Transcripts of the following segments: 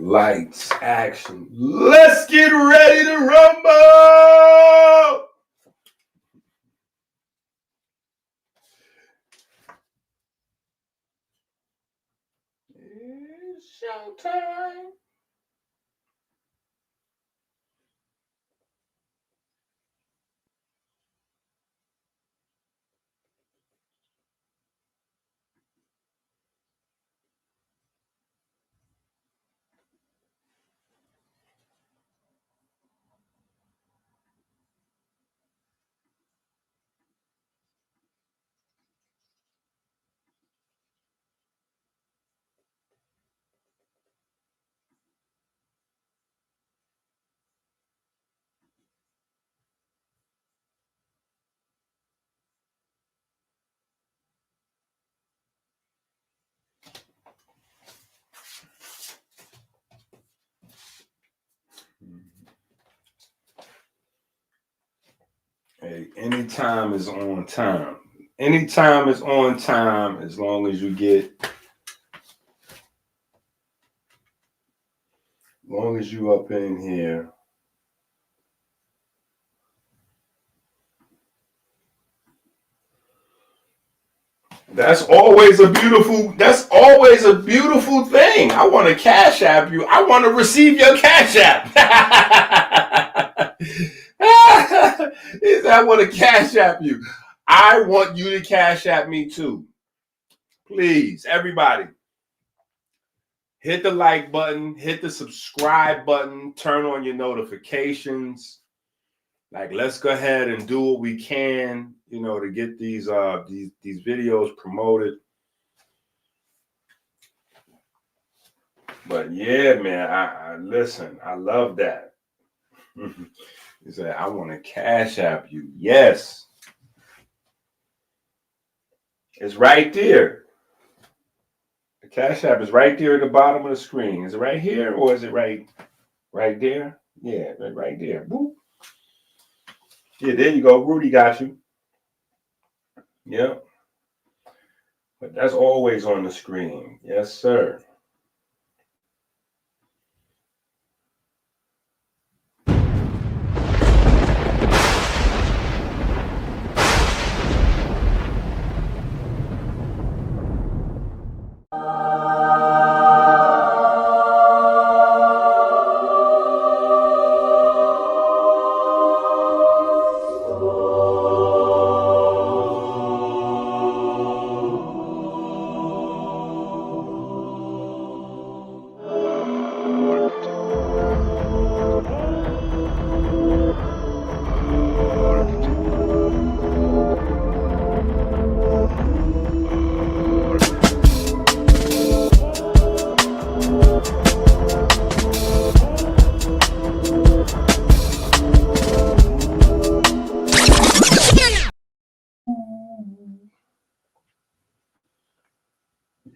Lights, action. Let's get ready to rumble! It's showtime. Hey, anytime is on time. Anytime is on time as long as you get, as long as you up in here. That's always a beautiful thing. I want to cash app you. I want to receive your cash app. Is I want to cash app you. I want you to cash app me too. Please, everybody. Hit the like button, hit the subscribe button, turn on your notifications. Like, let's go ahead and do what we can, to get these videos promoted. But yeah, man, I listen. I love that. He said, "I want to cash app you." Yes, it's right there. The cash app is right there at the bottom of the screen. Is it right here or is it right there? Yeah, right there. Woo. Yeah, there you go. Rudy got you. Yep. But that's always on the screen. Yes, sir.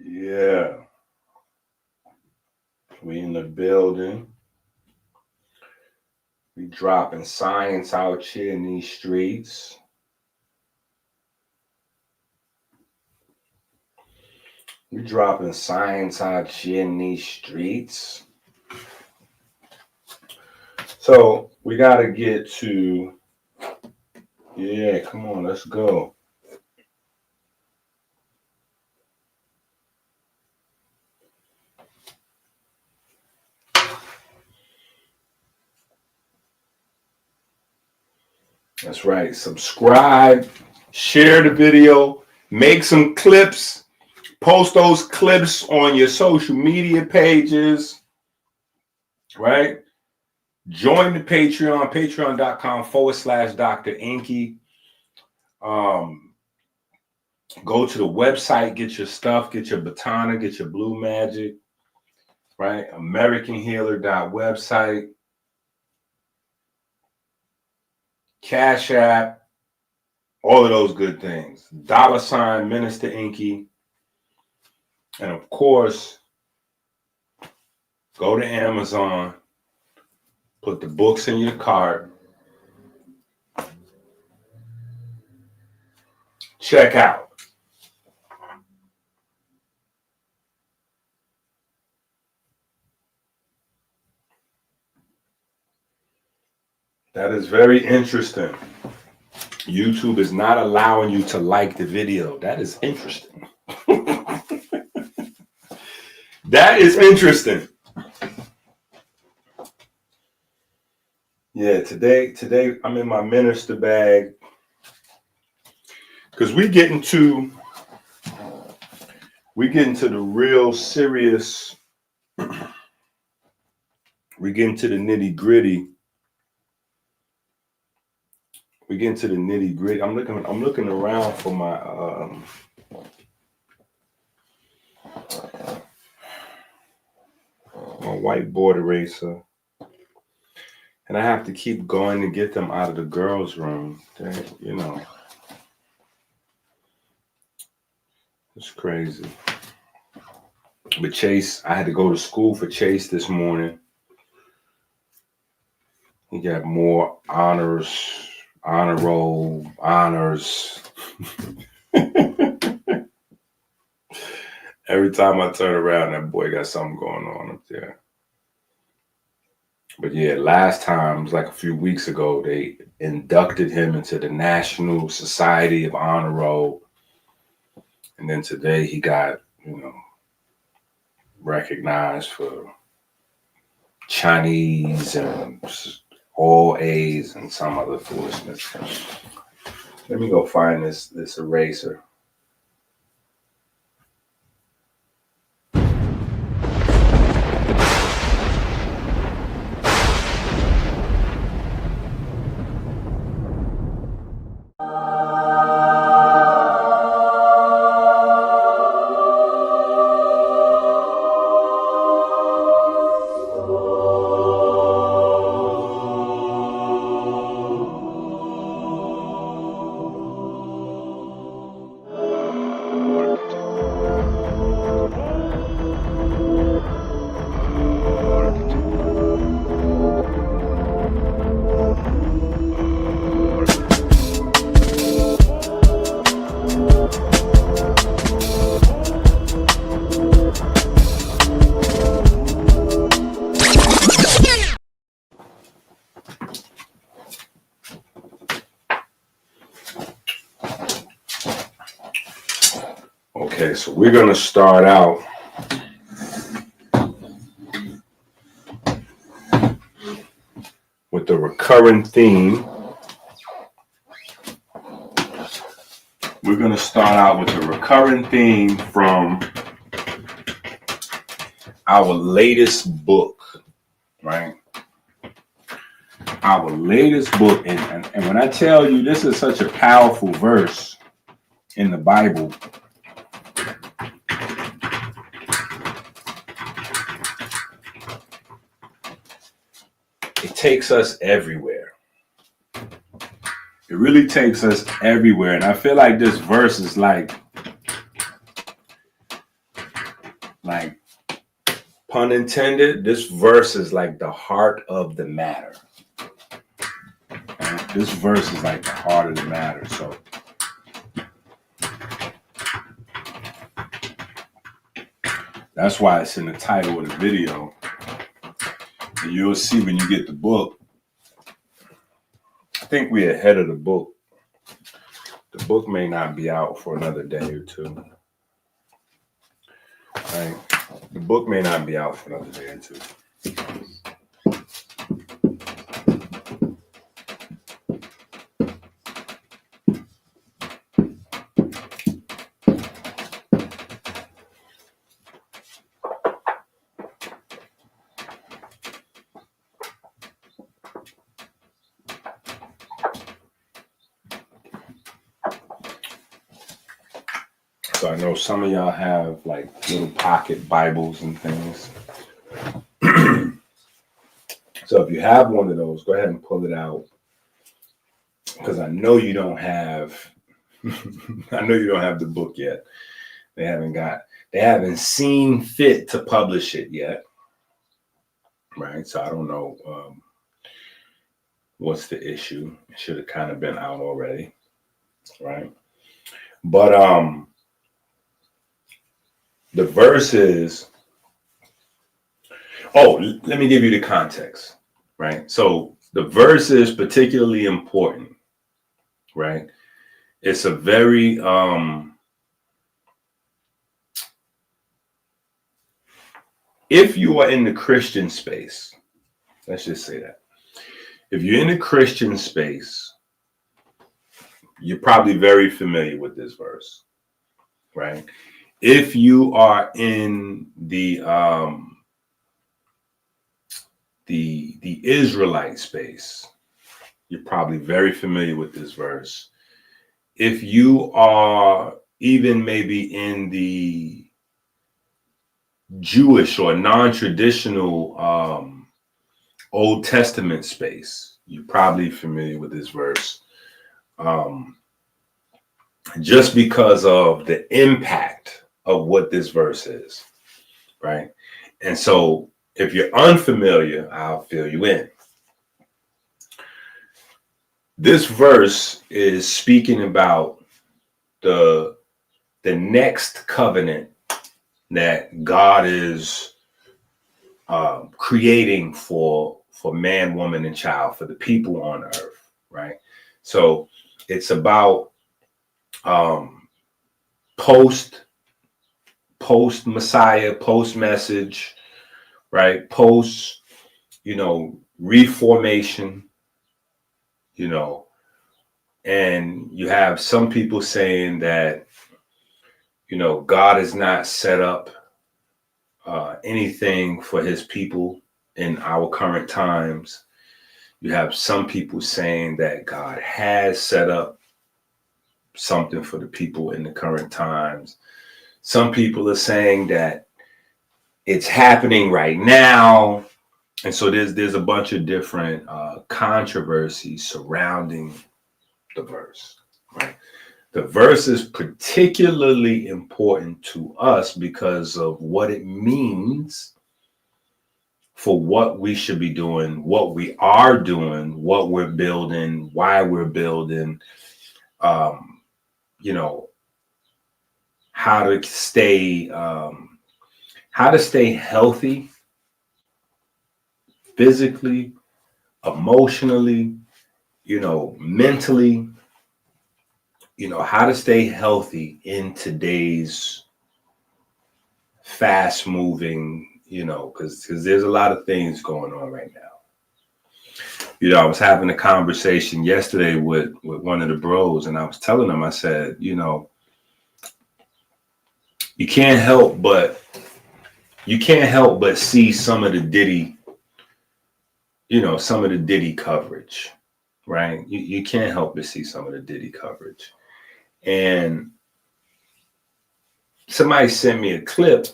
Yeah. We in the building. We dropping science out here in these streets. We dropping science out here in these streets. So we got to get to, yeah, come on, let's go. That's right. Subscribe, share the video, make some clips, post those clips on your social media pages, right? Join the Patreon, patreon.com/Dr. Inky. Go to the website, get your stuff, get your Batana, get your Blue Magic, right? AmericanHealer.website. Cash App, all of those good things. $ Minister Inky. And of course, go to Amazon, put the books in your cart, check out. That is very interesting. YouTube is not allowing you to like the video. That is interesting. That is interesting. Yeah, today I'm in my minister bag because we get into the real serious. We get into the nitty gritty. I'm looking around for my whiteboard eraser, and I have to keep going to get them out of the girls' room. You know, it's crazy. But Chase, I had to go to school for Chase this morning. He got more honors, honor roll, honors. Every time I turn around, that boy got something going on up there. But yeah, last time, it was like a few weeks ago, they inducted him into the National Society of Honor Roll. And then today he got, recognized for Chinese and all A's and some other foolishness. Let me go find this eraser. Okay, so we're going to start out with the recurring theme. We're going to start out with the recurring theme from our latest book, right? Our latest book. And when I tell you this is such a powerful verse in the Bible, it takes us everywhere. It really takes us everywhere. And I feel like this verse is like pun intended, this verse is like the heart of the matter. And this verse is like the heart of the matter. So that's why it's in the title of the video. And you'll see when you get the book. I think we're ahead of the book. The book may not be out for another day or two. Right? The book may not be out for another day or two. So I know some of y'all have like little pocket Bibles and things. So if you have one of those, go ahead and pull it out. Because I know you don't have the book yet. They haven't seen fit to publish it yet. Right. So I don't know what's the issue. It should have kind of been out already. Right. But the verse is, let me give you the context, right? So The verse is particularly important, right? It's a very if you are in the Christian space, let's just say that. If you're in the Christian space, you're probably very familiar with this verse, right? If you are in the Israelite space, you're probably very familiar with this verse. If you are even maybe in the Jewish or non-traditional Old Testament space, you're probably familiar with this verse. Just because of the impact of what this verse is, right? And so if you're unfamiliar, I'll fill you in. This verse is speaking about the next covenant that God is creating for man, woman, and child, for the people on earth, right? So it's about post Messiah, post message, right? Post, reformation, and you have some people saying that, God has not set up anything for his people in our current times. You have some people saying that God has set up something for the people in the current times. Some people are saying that it's happening right now. And so there's a bunch of different controversies surrounding the verse, right? The verse is particularly important to us because of what it means for what we should be doing, what we are doing, what we're building, why we're building, how to stay healthy physically, emotionally, mentally, how to stay healthy in today's fast moving, because there's a lot of things going on right now. I was having a conversation yesterday with one of the bros, and I was telling him, I said, you can't help but see some of the Diddy, some of the Diddy coverage, right? You can't help but see some of the Diddy coverage. And somebody sent me a clip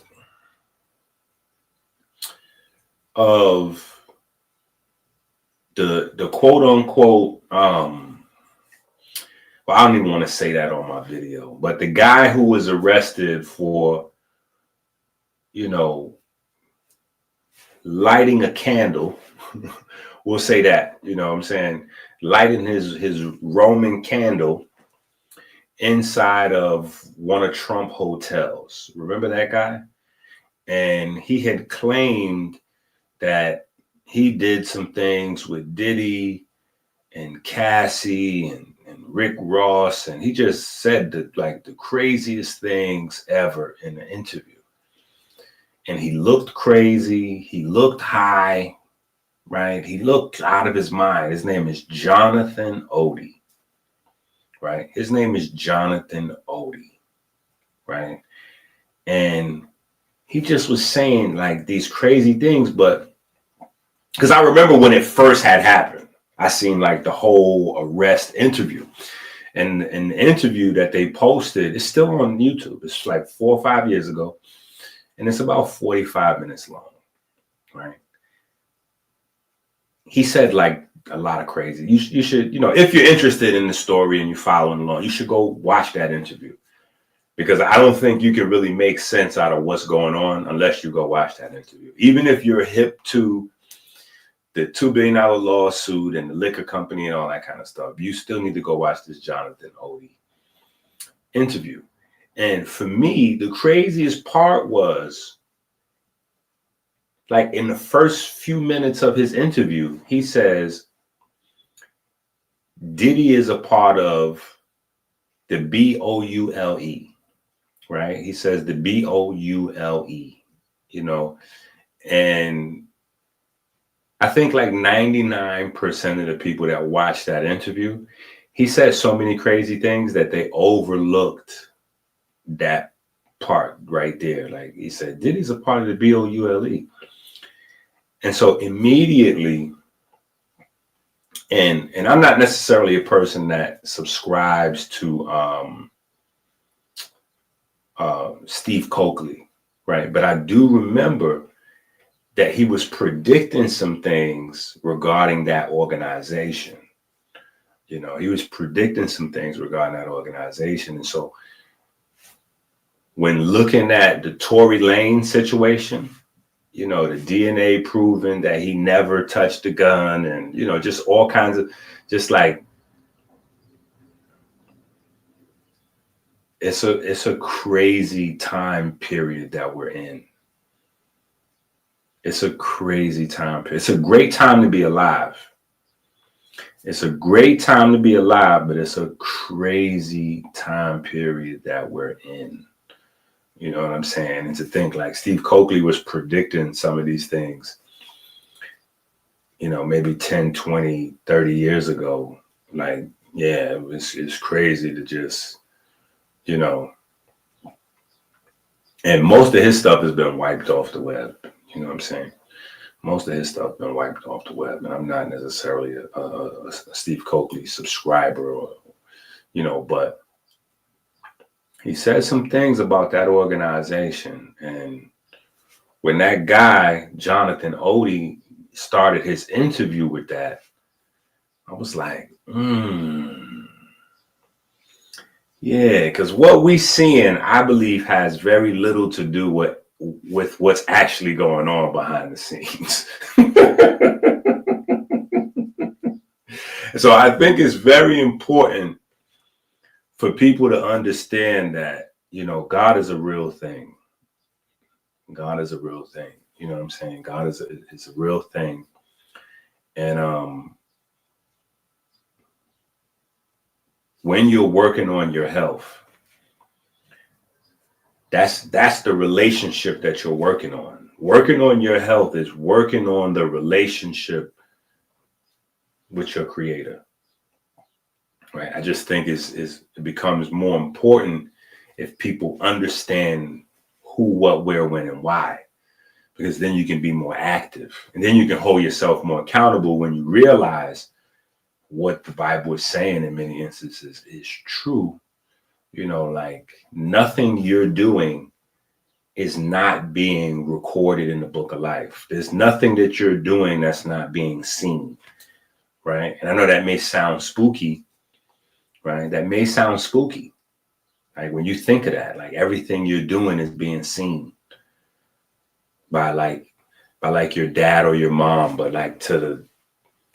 of the quote unquote, well, I don't even want to say that on my video, but the guy who was arrested for, lighting a candle, we'll say that, lighting his Roman candle inside of one of Trump hotels. Remember that guy? And he had claimed that he did some things with Diddy and Cassie and Rick Ross, and he just said the craziest things ever in the interview. And he looked crazy. He looked high, right? He looked out of his mind. His name is Jonathan Odie, right? His name is Jonathan Odie, right? And he just was saying these crazy things, but because I remember when it first had happened, I seen the whole arrest interview. And the interview that they posted is still on YouTube. It's 4 or 5 years ago. And it's about 45 minutes long, right? He said a lot of crazy. You should, if you're interested in the story and you're following along, you should go watch that interview. Because I don't think you can really make sense out of what's going on unless you go watch that interview. Even if you're hip to the $2 billion lawsuit and the liquor company and all that kind of stuff, you still need to go watch this Jonathan Odie interview. And for me, the craziest part was in the first few minutes of his interview, he says, Diddy is a part of the BOULE, right? He says the BOULE, you know, and I think like 99% of the people that watched that interview, he said so many crazy things that they overlooked that part right there. Like he said, Diddy's a part of the BOULE. And so immediately, and I'm not necessarily a person that subscribes to Steve Coakley, right? But I do remember that he was predicting some things regarding that organization. You know, he was predicting some things regarding that organization. And so when looking at the Tory Lane situation, you know, the DNA proving that he never touched a gun and, you know, just all kinds of, just like, it's a crazy time period that we're in. It's a crazy time period. It's a great time to be alive. It's a great time to be alive, but it's a crazy time period that we're in. You know what I'm saying? And to think like Steve Coakley was predicting some of these things, you know, maybe 10, 20, 30 years ago. Like, yeah, it's crazy to just, you know, and most of his stuff has been wiped off the web. You know what I'm saying? Most of his stuff been wiped off the web, and I'm not necessarily a Steve Coakley subscriber, or, you know, but he said some things about that organization. And when that guy, Jonathan Odie, started his interview with that, I was like, yeah, because what we seeing, I believe, has very little to do with what's actually going on behind the scenes. So I think it's very important for people to understand that, you know, God is a real thing. God is a real thing. You know what I'm saying? God is a real thing. And when you're working on your health, that's the relationship that you're working on. Working on your health is working on the relationship with your creator. Right? I just think it becomes more important if people understand who, what, where, when, and why. Because then you can be more active. And then you can hold yourself more accountable when you realize what the Bible is saying in many instances is true. You know, like nothing you're doing is not being recorded in the book of life. There's nothing that you're doing that's not being seen. Right? And I know that may sound spooky, right? That may sound spooky. Like when you think of that, like everything you're doing is being seen by your dad or your mom, but like to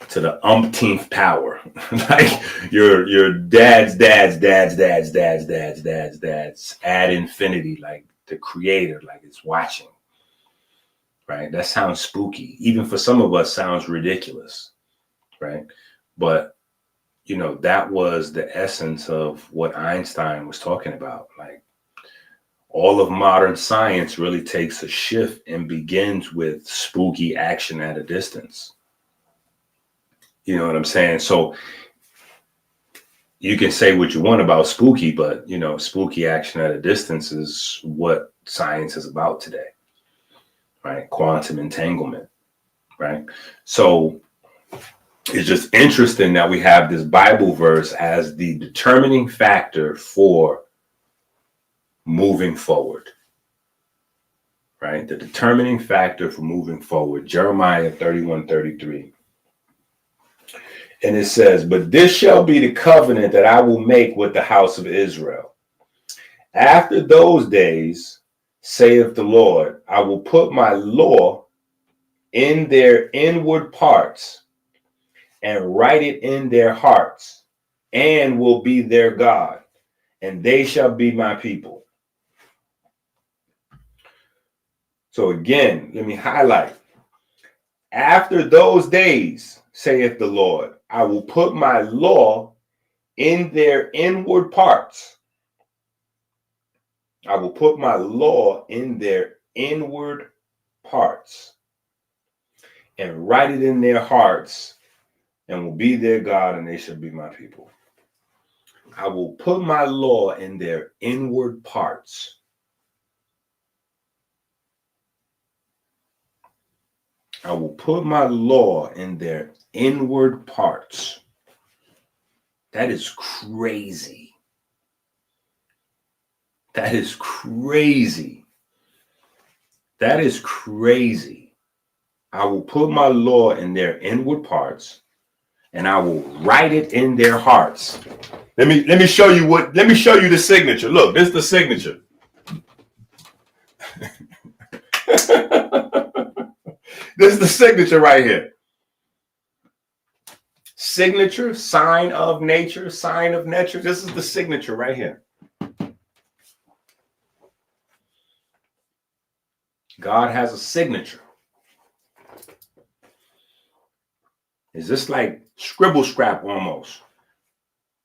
the umpteenth power. Like your dad's ad infinity, like the creator, like it's watching. Right? That sounds spooky. Even for some of us sounds ridiculous. Right? But you know, that was the essence of what Einstein was talking about. Like all of modern science really takes a shift and begins with spooky action at a distance. You know what I'm saying? So you can say what you want about spooky, but you know, spooky action at a distance is what science is about today, right? Quantum entanglement, right? So it's just interesting that we have this Bible verse as the determining factor for moving forward, right? The determining factor for moving forward, Jeremiah 31:33. And it says, but this shall be the covenant that I will make with the house of Israel. After those days, saith the Lord, I will put my law in their inward parts and write it in their hearts, and will be their God, and they shall be my people. So again, let me highlight. After those days, saith the Lord, I will put my law in their inward parts. I will put my law in their inward parts and write it in their hearts, and will be their God, and they shall be my people. I will put my law in their inward parts. I will put my law in their inward parts. That is crazy. That is crazy. That is crazy. I will put my law in their inward parts, and I will write it in their hearts. Let me show you the signature. Look, this is the signature. This is the signature right here. Signature, sign of nature, sign of nature. This is the signature right here. God has a signature. Is this like scribble scrap almost?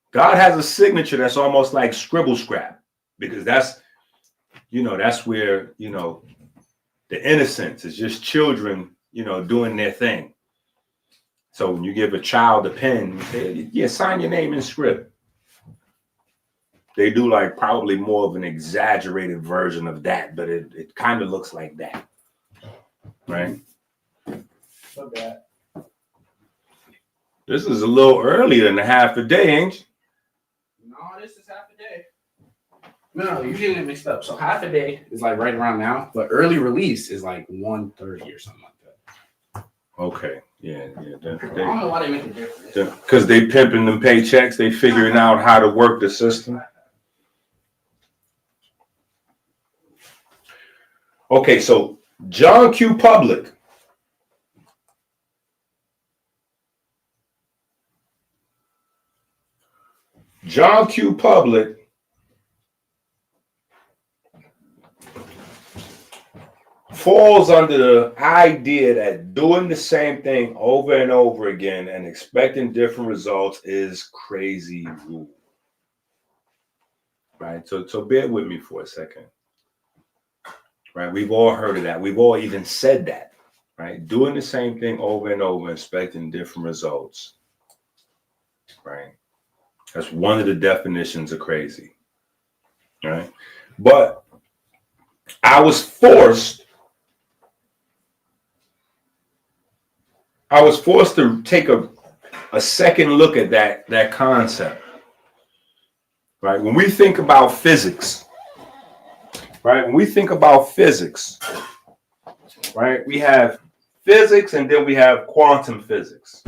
God has a signature that's almost like scribble scrap, because that's where, the innocence is just children, doing their thing. So when you give a child a pen, you say, yeah, sign your name in script. They do like probably more of an exaggerated version of that, but it kind of looks like that, right? So bad. This is a little earlier than a half a day, ain't you? No, this is half a day. No, you're getting it mixed up. So half a day is like right around now, but early release is like 1:30 or something like that. Okay, yeah. I don't know why they make a difference. Because they pimping them paychecks, they figuring out how to work the system. Okay, so John Q. Public. John Q. Public falls under the idea that doing the same thing over and over again and expecting different results is crazy rule. Right? So bear with me for a second. Right? We've all heard of that. We've all even said that. Right? Doing the same thing over and over, expecting different results. Right? That's one of the definitions of crazy. Right? But I was forced to take a second look at that concept. Right? When we think about physics, right? When we think about physics, right? We have physics and then we have quantum physics.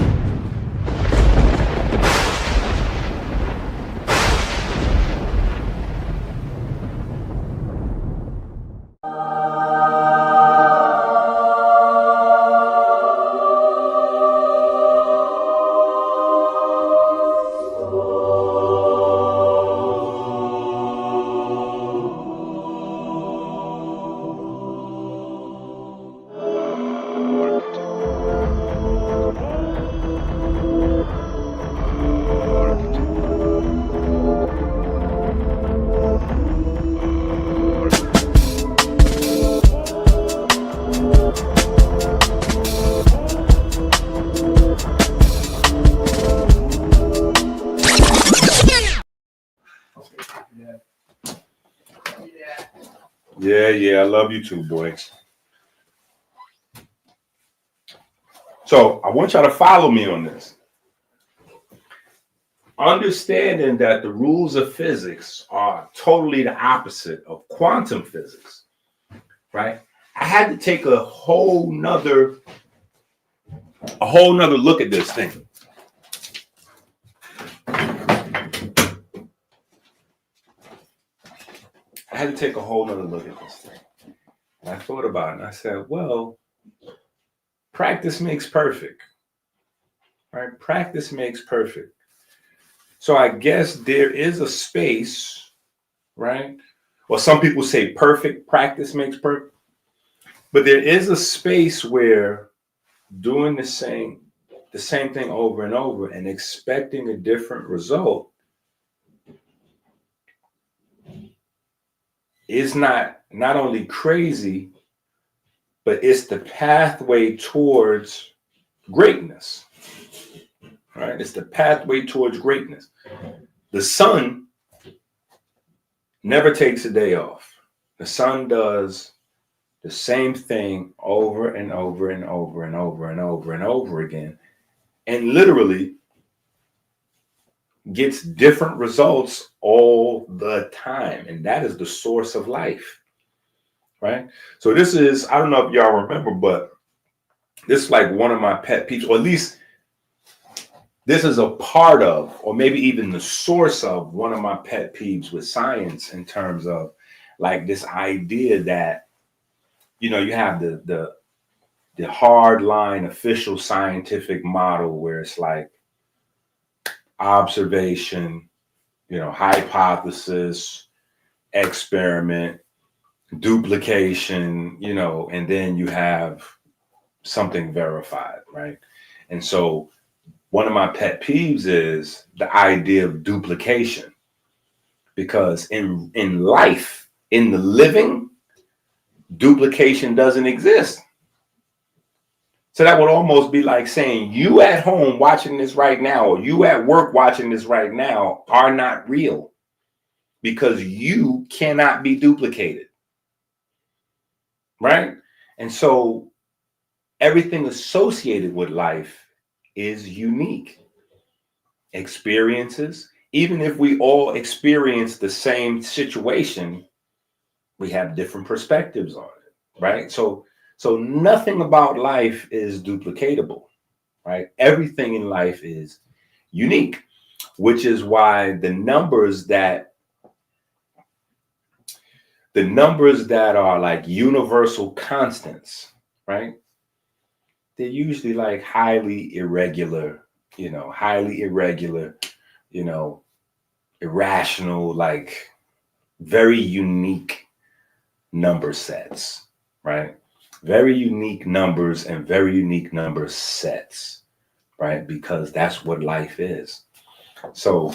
Yeah, I love you too, boys. So I want y'all to follow me on this. Understanding that the rules of physics are totally the opposite of quantum physics, right? I had to take a whole nother look at this thing. I had to take a whole nother look at this thing. And I thought about it and I said, well, practice makes perfect. Right? Practice makes perfect. So I guess there is a space, right? Well, some people say perfect practice makes perfect. But there is a space where doing the same the same thing over and over and expecting a different result is not only crazy, but it's the pathway towards greatness, right? It's the pathway towards greatness. The sun never takes a day off. The sun does the same thing over and over and over and over and over and over again, and literally gets different results all the time. And that is the source of life, right? So this is, I don't know if y'all remember, but this is like one of my pet peeves, or at least this is a part of, or maybe even the source of one of my pet peeves with science, in terms of like this idea that, you know, you have the hard line official scientific model where it's like observation, you know, hypothesis, experiment, duplication, you know, and then you have something verified, right? And so one of my pet peeves is the idea of duplication, because in life, in the living, duplication doesn't exist. So that would almost be like saying you at home watching this right now, or you at work watching this right now, are not real, because you cannot be duplicated, right? And so everything associated with life is unique. Experiences, even if we all experience the same situation, we have different perspectives on it, right? So nothing about life is duplicatable, right? Everything in life is unique, which is why the numbers that are like universal constants, right? They're usually like highly irregular, irrational, like very unique number sets, right? Very unique numbers and very unique number sets, right? Because that's what life is. So,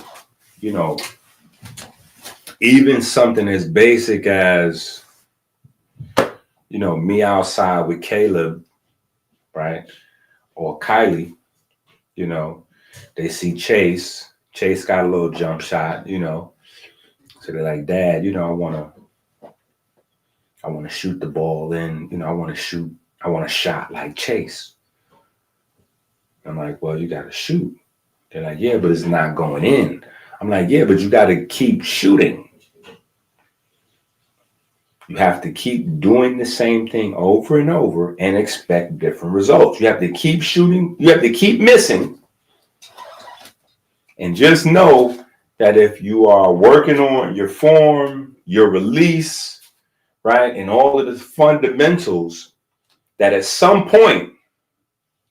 you know, even something as basic as, you know, me outside with Caleb, right? Or Kylie, you know, they see Chase. Chase got a little jump shot, you know. So they're like, Dad, you know, I want to shoot the ball in, you know, I want a shot like Chase. I'm like, well, you got to shoot. They're like, yeah, but it's not going in. I'm like, yeah, but you got to keep shooting. You have to keep doing the same thing over and over and expect different results. You have to keep shooting. You have to keep missing. And just know that if you are working on your form, your release, right, and all of the fundamentals, that at some point,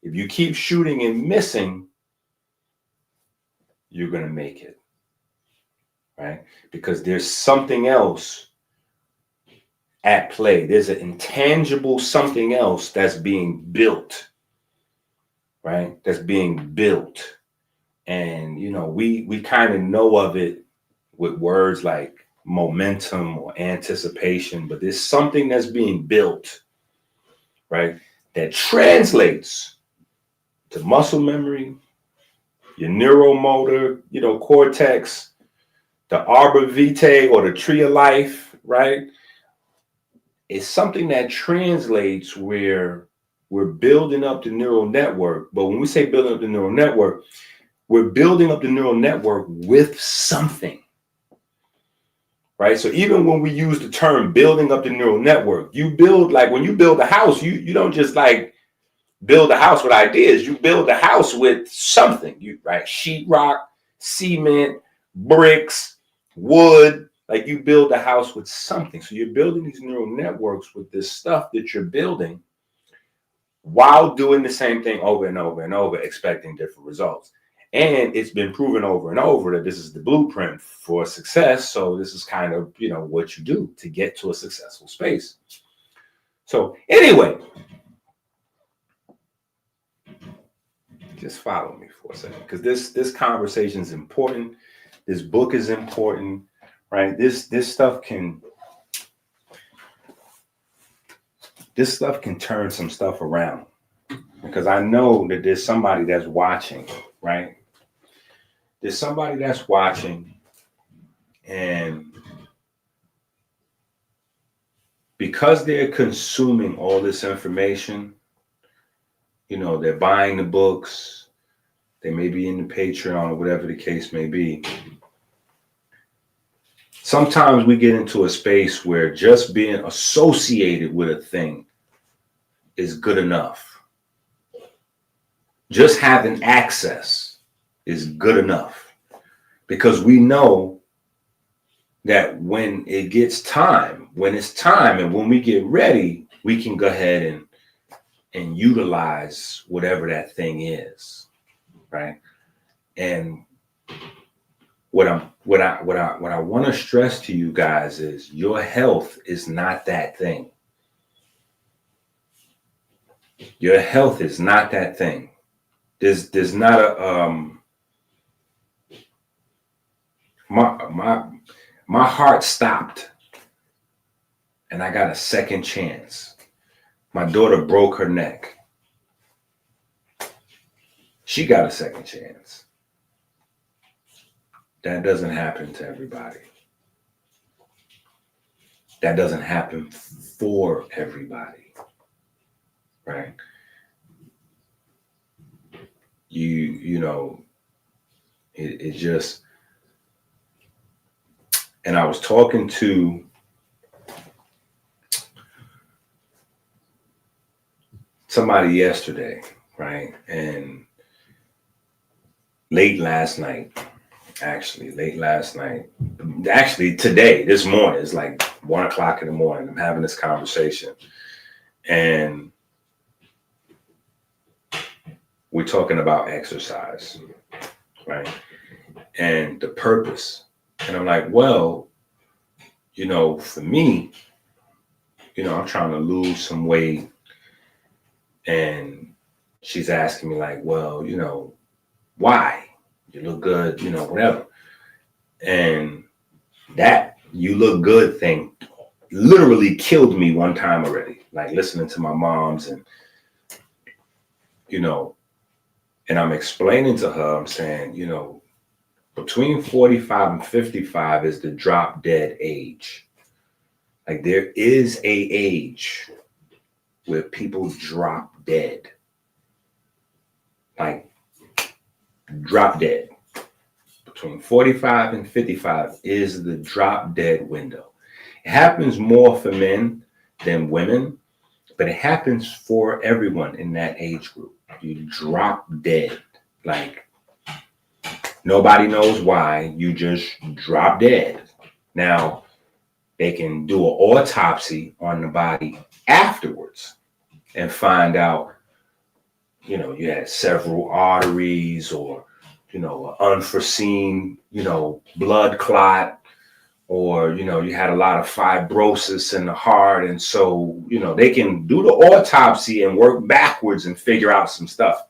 if you keep shooting and missing, you're going to make it, right? Because there's something else at play. There's an intangible something else that's being built, right? That's being built. And, you know, we kind of know of it with words like momentum or anticipation, but there's something that's being built, right? That translates to muscle memory, your neuromotor, you know, cortex, the arbor vitae or the tree of life, right? It's something that translates where we're building up the neural network. But when we say building up the neural network, we're building up the neural network with something, right? So even when we use the term building up the neural network, you build, like when you build a house, you don't just like build a house with ideas. You build a house with something, right? Sheetrock, cement, bricks, wood. Like you build a house with something. So you're building these neural networks with this stuff that you're building while doing the same thing over and over and over, expecting different results. And it's been proven over and over that this is the blueprint for success. So this is kind of, you know, what you do to get to a successful space. So anyway, Just follow me for a second, because this conversation is important. This book is important, right? This stuff can turn some stuff around, because I know that there's somebody that's watching, right? There's somebody that's watching, and because they're consuming all this information, they're buying the books, they may be in the Patreon or whatever the case may be. Sometimes we get into a space where just being associated with a thing is good enough. Just having access is good enough, because we know that when it's time, and when we get ready, we can go ahead and utilize whatever that thing is, right? And what I want to stress to you guys is your health is not that thing. Your health is not that thing. There's not a my heart stopped and I got a second chance. My daughter broke her neck. She got a second chance. That doesn't happen to everybody. That doesn't happen for everybody, right? It just, and I was talking to somebody yesterday, right? And late last night, today, this morning, it's like 1:00 in the morning. I'm having this conversation, and we're talking about exercise, right? And the purpose. And I'm like, well, for me, I'm trying to lose some weight. And she's asking me like, well, why? You look good, whatever. And that "you look good" thing literally killed me one time already. Like listening to my mom's and I'm explaining to her, I'm saying, between 45 and 55 is the drop dead age. Like there is a age where people drop dead. Like drop dead. Between 45 and 55 is the drop dead window. It happens more for men than women, but it happens for everyone in that age group. You drop dead. Like nobody knows why, you just drop dead. Now, they can do an autopsy on the body afterwards and find out, you had several arteries or, an unforeseen, blood clot, or, you had a lot of fibrosis in the heart. And so, they can do the autopsy and work backwards and figure out some stuff.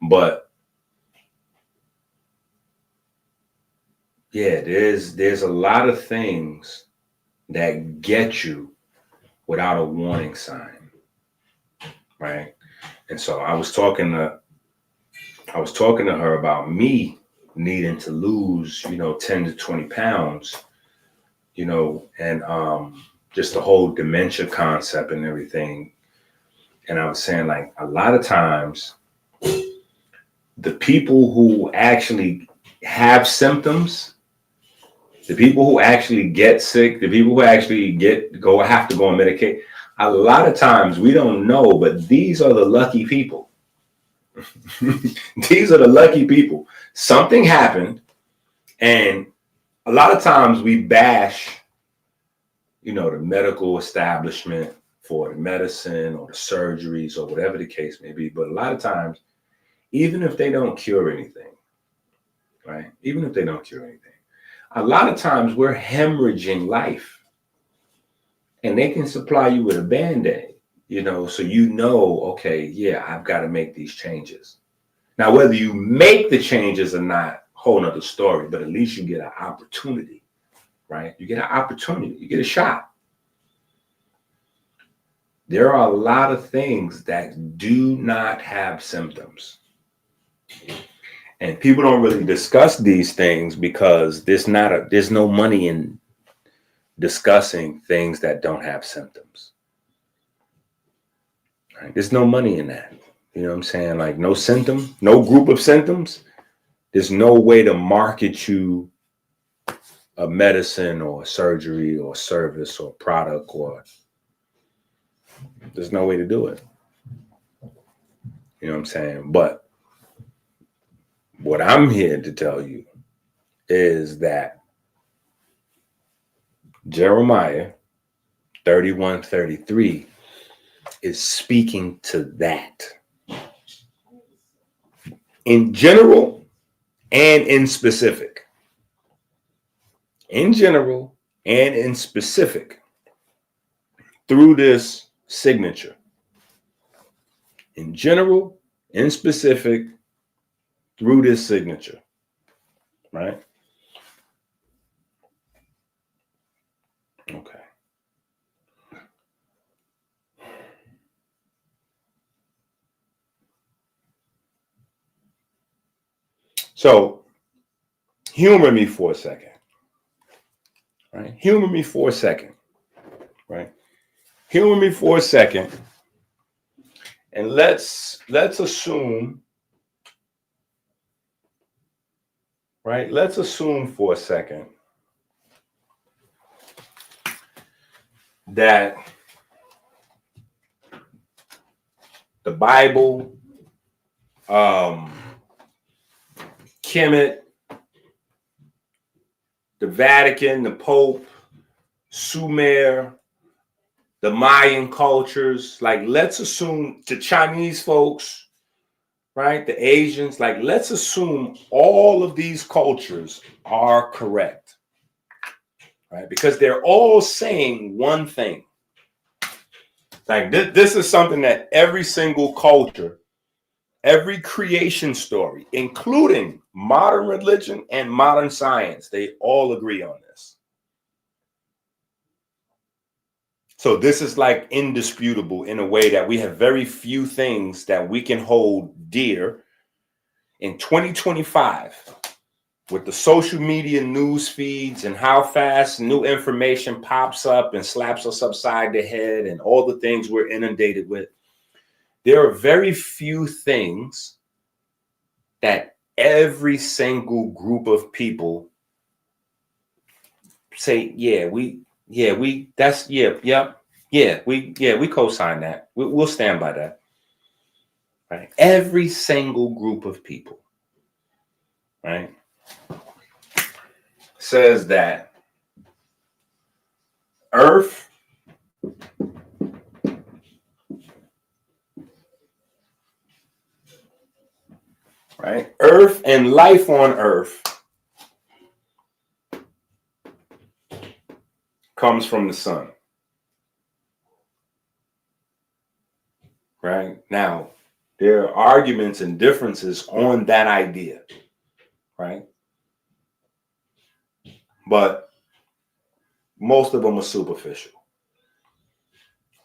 But yeah, there's a lot of things that get you without a warning sign, right? And so I was talking to her about me needing to lose, 10 to 20 pounds, and just the whole dementia concept and everything. And I was saying, like, a lot of times the people who actually have symptoms, the people who actually get sick, the people who actually have to go on Medicaid, a lot of times we don't know, but these are the lucky people. These are the lucky people. Something happened, and a lot of times we bash, the medical establishment for the medicine or the surgeries or whatever the case may be. But a lot of times, even if they don't cure anything, right? Even if they don't cure anything, a lot of times we're hemorrhaging life, and they can supply you with a Band-Aid. So okay, yeah, I've got to make these changes. Now, whether you make the changes or not, whole nother story, but at least you get an opportunity, right? You get an opportunity, you get a shot. There are a lot of things that do not have symptoms. And people don't really discuss these things because there's no money in discussing things that don't have symptoms. Right? There's no money in that. You know what I'm saying? Like no symptom, no group of symptoms. There's no way to market you a medicine or a surgery or service or product, or there's no way to do it. You know what I'm saying? But what I'm here to tell you is that Jeremiah 31:33 is speaking to that in general and in specific. In general and in specific through this signature. In general, in specific through this signature, right? Okay. So humor me for a second, right? Humor me for a second, right? Humor me for a second, and let's assume, right? Let's assume for a second that the Bible, Kemet, the Vatican, the Pope, Sumer, the Mayan cultures, like let's assume the Chinese folks, right? The Asians, like let's assume all of these cultures are correct, right? Because they're all saying one thing. Like this is something that every single culture, every creation story, including modern religion and modern science, they all agree on this. So this is like indisputable in a way that we have very few things that we can hold dear in 2025 with the social media news feeds and how fast new information pops up and slaps us upside the head and all the things we're inundated with. There are very few things that every single group of people say, we co-sign that. We'll stand by that. Right? Every single group of people, right, says that Earth Earth and life on Earth comes from the sun. Right? Now, there are arguments and differences on that idea, right? But most of them are superficial.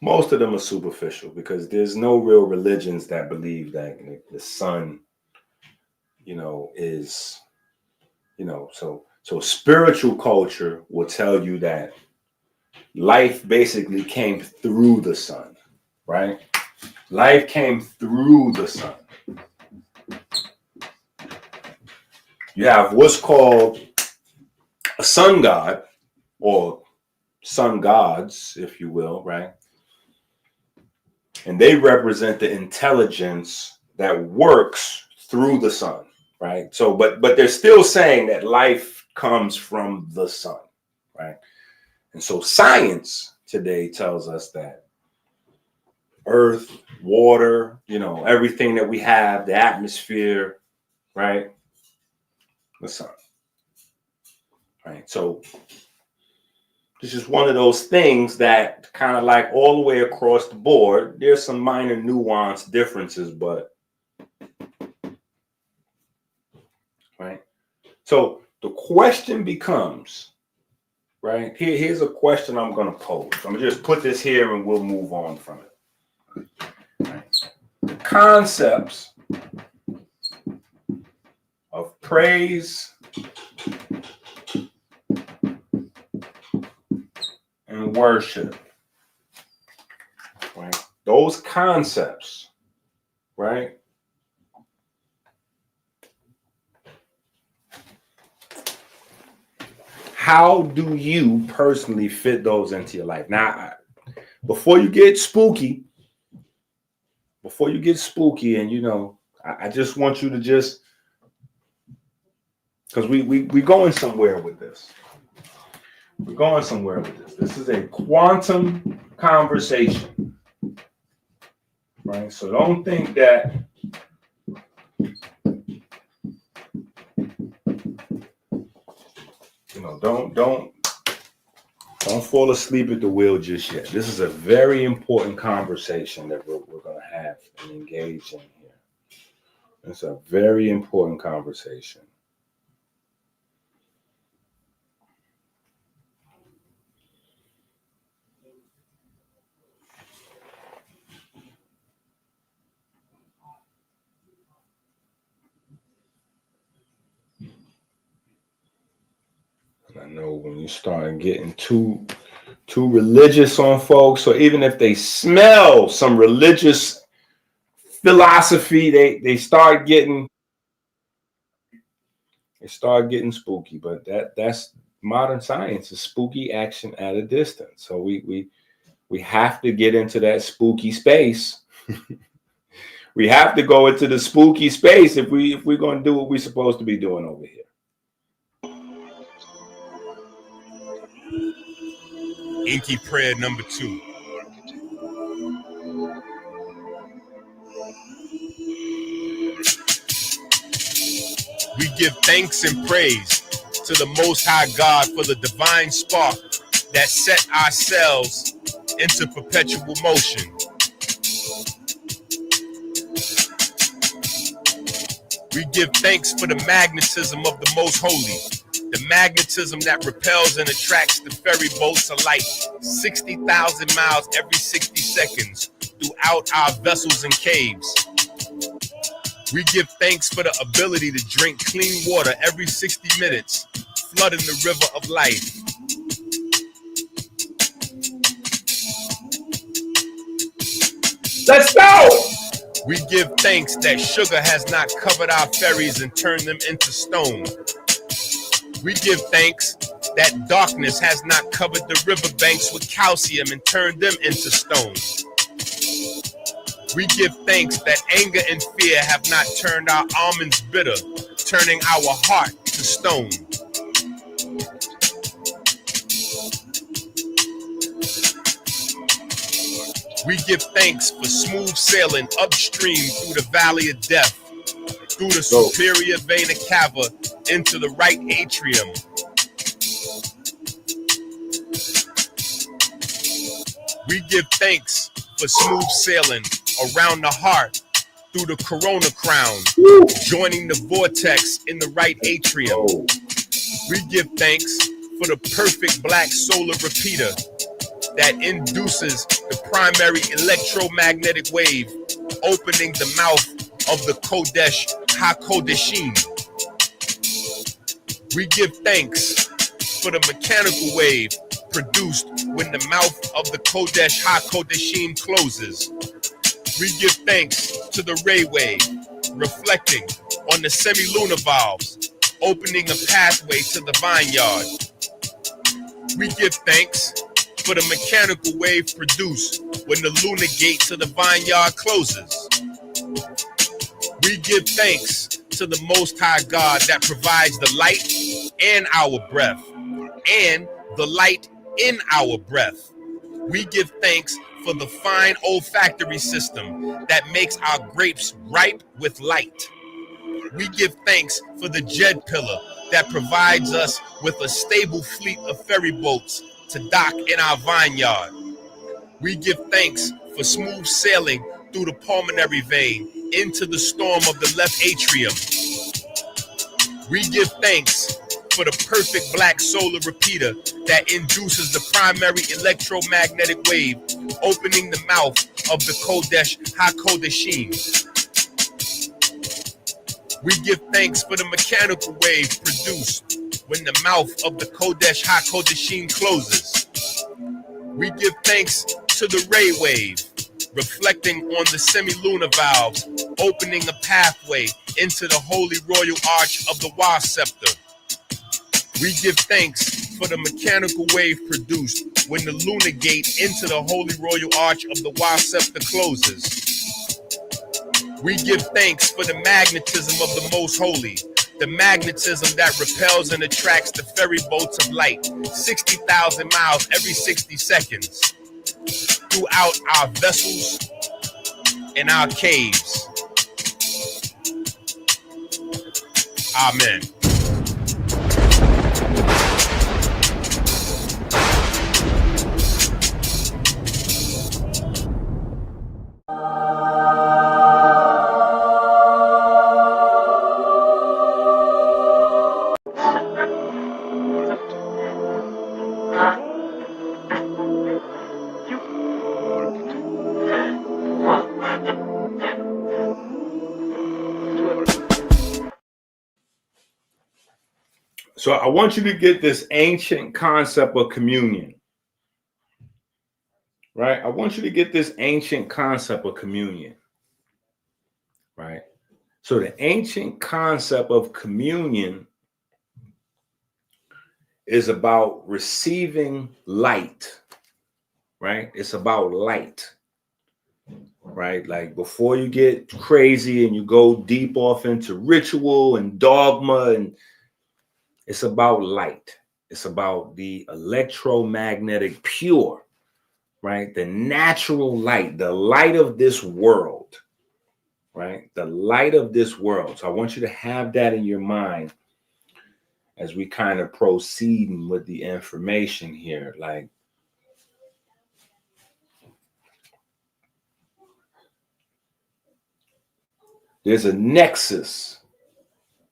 Most of them are superficial because there's no real religions that believe that the sun, is, so spiritual culture will tell you that life basically came through the sun, right? Life came through the sun. You have what's called a sun god or sun gods, if you will, right? And they represent the intelligence that works through the sun, right? So, but they're still saying that life comes from the sun, right? And so science today tells us that earth, water, everything that we have, the atmosphere, right? The sun, right? So This is one of those things that kind of like all the way across the board, there's some minor nuance differences, but right. So the question becomes, right? Here's a question I'm going to pose. I'm going to just put this here and we'll move on from it. Right. The concepts of praise and worship, right? Those concepts, right? How do you personally fit those into your life? Now, before you get spooky, and you know, I just want you to just, because we going somewhere with this. We're going somewhere with this. This is a quantum conversation, right? So don't think that you know, don't fall asleep at the wheel just yet. This is a very important conversation that we're going to have and engage in here. It's a very important conversation. I know when you start getting too religious on folks, or even if they smell some religious philosophy, they start getting spooky. But that's modern science is spooky action at a distance. So we have to get into that spooky space. We have to go into the spooky space if we're going to do what we're supposed to be doing over here. Inky prayer number 2. We give thanks and praise to the Most High God for the divine spark that set ourselves into perpetual motion. We give thanks for the magnetism of the Most Holy, the magnetism that repels and attracts the ferry boats of light 60,000 miles every 60 seconds throughout our vessels and caves. We give thanks for the ability to drink clean water every 60 minutes, flooding the river of life. Let's go! We give thanks that sugar has not covered our ferries and turned them into stone. We give thanks that darkness has not covered the riverbanks with calcium and turned them into stone. We give thanks that anger and fear have not turned our almonds bitter, turning our heart to stone. We give thanks for smooth sailing upstream through the valley of death, through the superior vena cava into the right atrium. We give thanks for smooth sailing around the heart through the corona crown, joining the vortex in the right atrium. We give thanks for the perfect black solar repeater that induces the primary electromagnetic wave, opening the mouth of the Kodesh HaKodeshim. We give thanks for the mechanical wave produced when the mouth of the Kodesh HaKodeshim closes. We give thanks to the ray wave, reflecting on the semi-lunar valves, opening a pathway to the vineyard. We give thanks for the mechanical wave produced when the lunar gate to the vineyard closes. We give thanks to the Most High God that provides the light and our breath, and the light in our breath. We give thanks for the fine olfactory system that makes our grapes ripe with light. We give thanks for the Jed pillar that provides us with a stable fleet of ferry boats to dock in our vineyard. We give thanks for smooth sailing through the pulmonary vein into the storm of the left atrium. We give thanks for the perfect black solar repeater that induces the primary electromagnetic wave, opening the mouth of the Kodesh HaKodeshim. We give thanks for the mechanical wave produced when the mouth of the Kodesh HaKodeshim closes. We give thanks to the ray wave, reflecting on the semi-lunar valves, opening a pathway into the holy royal arch of the Wa scepter. We give thanks for the mechanical wave produced when the lunar gate into the holy royal arch of the Wa scepter closes. We give thanks for the magnetism of the most holy, the magnetism that repels and attracts the ferry boats of light 60,000 miles every 60 seconds throughout our vessels and our caves. Amen. So I want you to get this ancient concept of communion, right? I want you to get this ancient concept of communion, right? So the ancient concept of communion is about receiving light, right? It's about light, right? Like before you get crazy and you go deep off into ritual and dogma, and it's about light. It's about the electromagnetic pure, right? The natural light, the light of this world, right? The light of this world. So I want you to have that in your mind as we kind of proceed with the information here. Like, there's a nexus,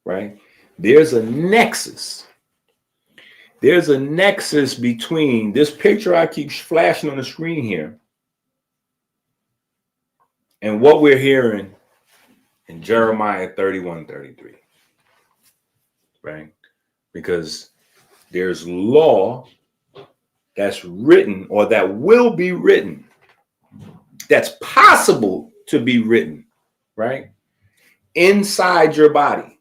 right? There's a nexus. There's a nexus between this picture I keep flashing on the screen here and what we're hearing in Jeremiah 31:33, right? Because there's law that's written or that will be written, that's possible to be written, right? Inside your body,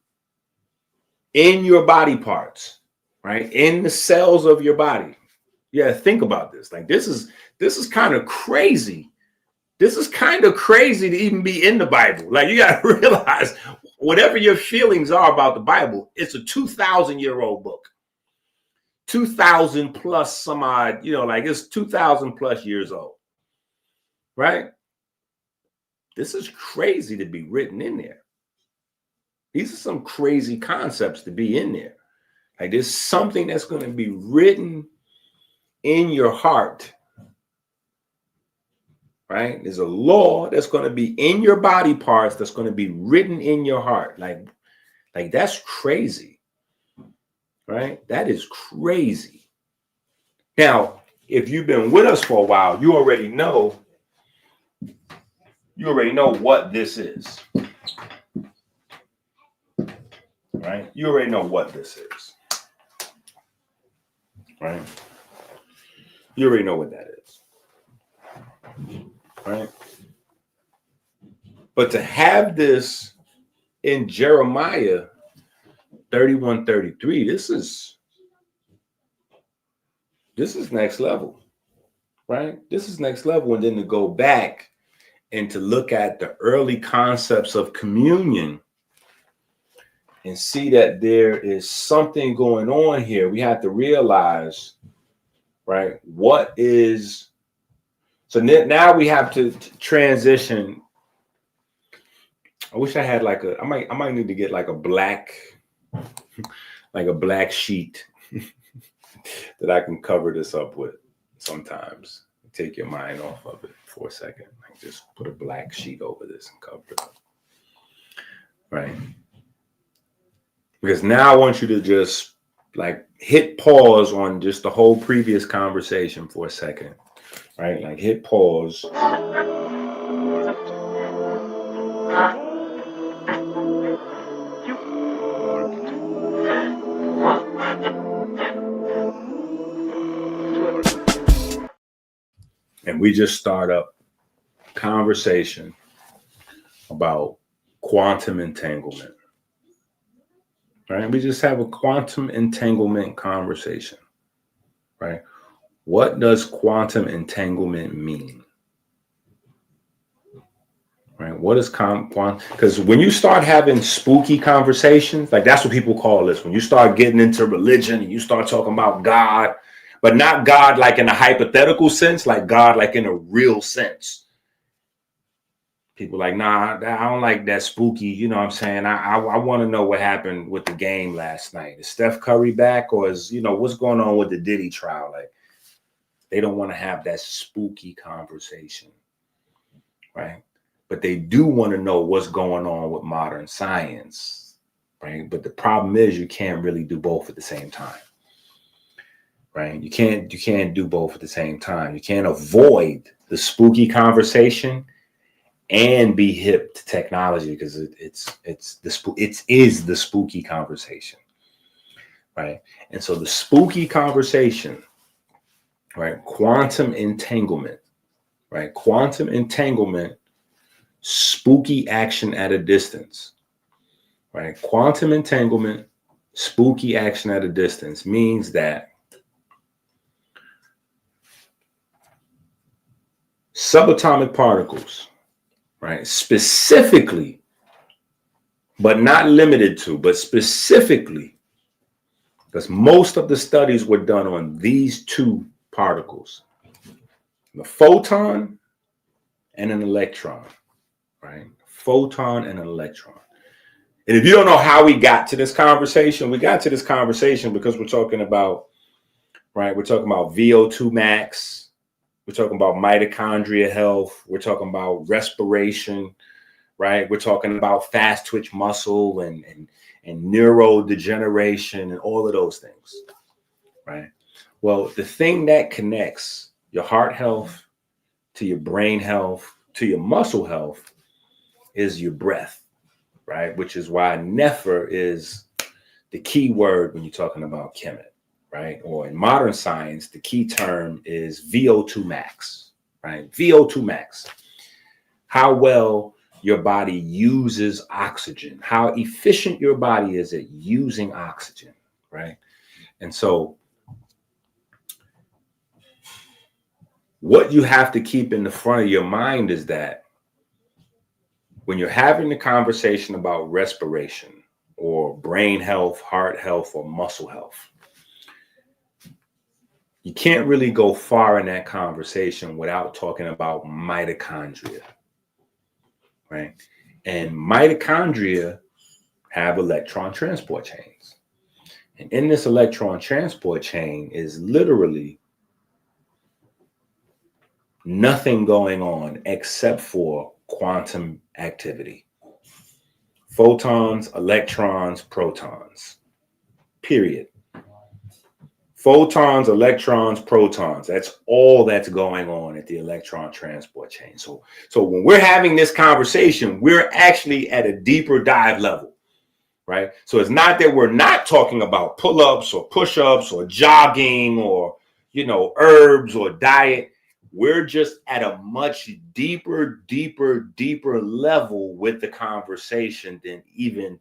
in your body parts, right? In the cells of your body. Yeah, think about this. Like this is kind of crazy. This is kind of crazy to even be in the Bible. Like you got to realize whatever your feelings are about the Bible, it's a 2,000-year-old book. 2,000 plus some odd, like it's 2,000 plus years old, right? This is crazy to be written in there. These are some crazy concepts to be in there. Like there's something that's going to be written in your heart, right? There's a law that's going to be in your body parts that's going to be written in your heart. Like that's crazy, right? That is crazy. Now, if you've been with us for a while, you already know what this is, right? You already know what this is, right? You already know what that is, right? But to have this in Jeremiah 31:33, this is next level, right? This is next level. And then to go back and to look at the early concepts of communion and see that there is something going on here, we have to realize, right, what is. So now we have to transition. I wish I had I might need to get like a black sheet that I can cover this up with sometimes. Take your mind off of it for a second. Like just put a black sheet over this and cover it up. Right? Because now I want you to just like hit pause on just the whole previous conversation for a second. Right? Like hit pause. And we just start up conversation about quantum entanglement. Right? We just have a quantum entanglement conversation. Right? What does quantum entanglement mean? Right? What is quantum? Because when you start having spooky conversations, like that's what people call this. When you start getting into religion and you start talking about God, but not God like in a hypothetical sense, like God like in a real sense. People like, nah, I don't like that spooky. You know what I'm saying? I want to know what happened with the game last night. Is Steph Curry back, or is, you know, what's going on with the Diddy trial? Like, they don't want to have that spooky conversation, right? But they do want to know what's going on with modern science, right? But the problem is you can't really do both at the same time, right? You can't do both at the same time. You can't avoid the spooky conversation and be hip to technology, because it is the spooky conversation, right? And so the spooky conversation, right? Quantum entanglement, right? Quantum entanglement, spooky action at a distance, right? Quantum entanglement, spooky action at a distance means that subatomic particles, right? Specifically, but not limited to, but specifically, because most of the studies were done on these two particles, the photon and an electron, right? Photon and an electron. And if you don't know how we got to this conversation, we got to this conversation because we're talking about, right? We're talking about VO2 max. We're talking about mitochondria health. We're talking about respiration, right? We're talking about fast twitch muscle and neurodegeneration and all of those things, right? Well, the thing that connects your heart health to your brain health to your muscle health is your breath, right? Which is why Nefer is the key word when you're talking about Kemet, right? Or in modern science, the key term is VO2 max, right? VO2 max. How well your body uses oxygen, how efficient your body is at using oxygen, right? And so what you have to keep in the front of your mind is that when you're having the conversation about respiration or brain health, heart health, or muscle health, you can't really go far in that conversation without talking about mitochondria, right? And mitochondria have electron transport chains. And in this electron transport chain is literally nothing going on except for quantum activity. Photons, electrons, protons, period. Photons, electrons, protons. That's all that's going on at the electron transport chain. So when we're having this conversation, we're actually at a deeper dive level, right? So it's not that we're not talking about pull-ups or push-ups or jogging or, you know, herbs or diet. We're just at a much deeper level with the conversation than even,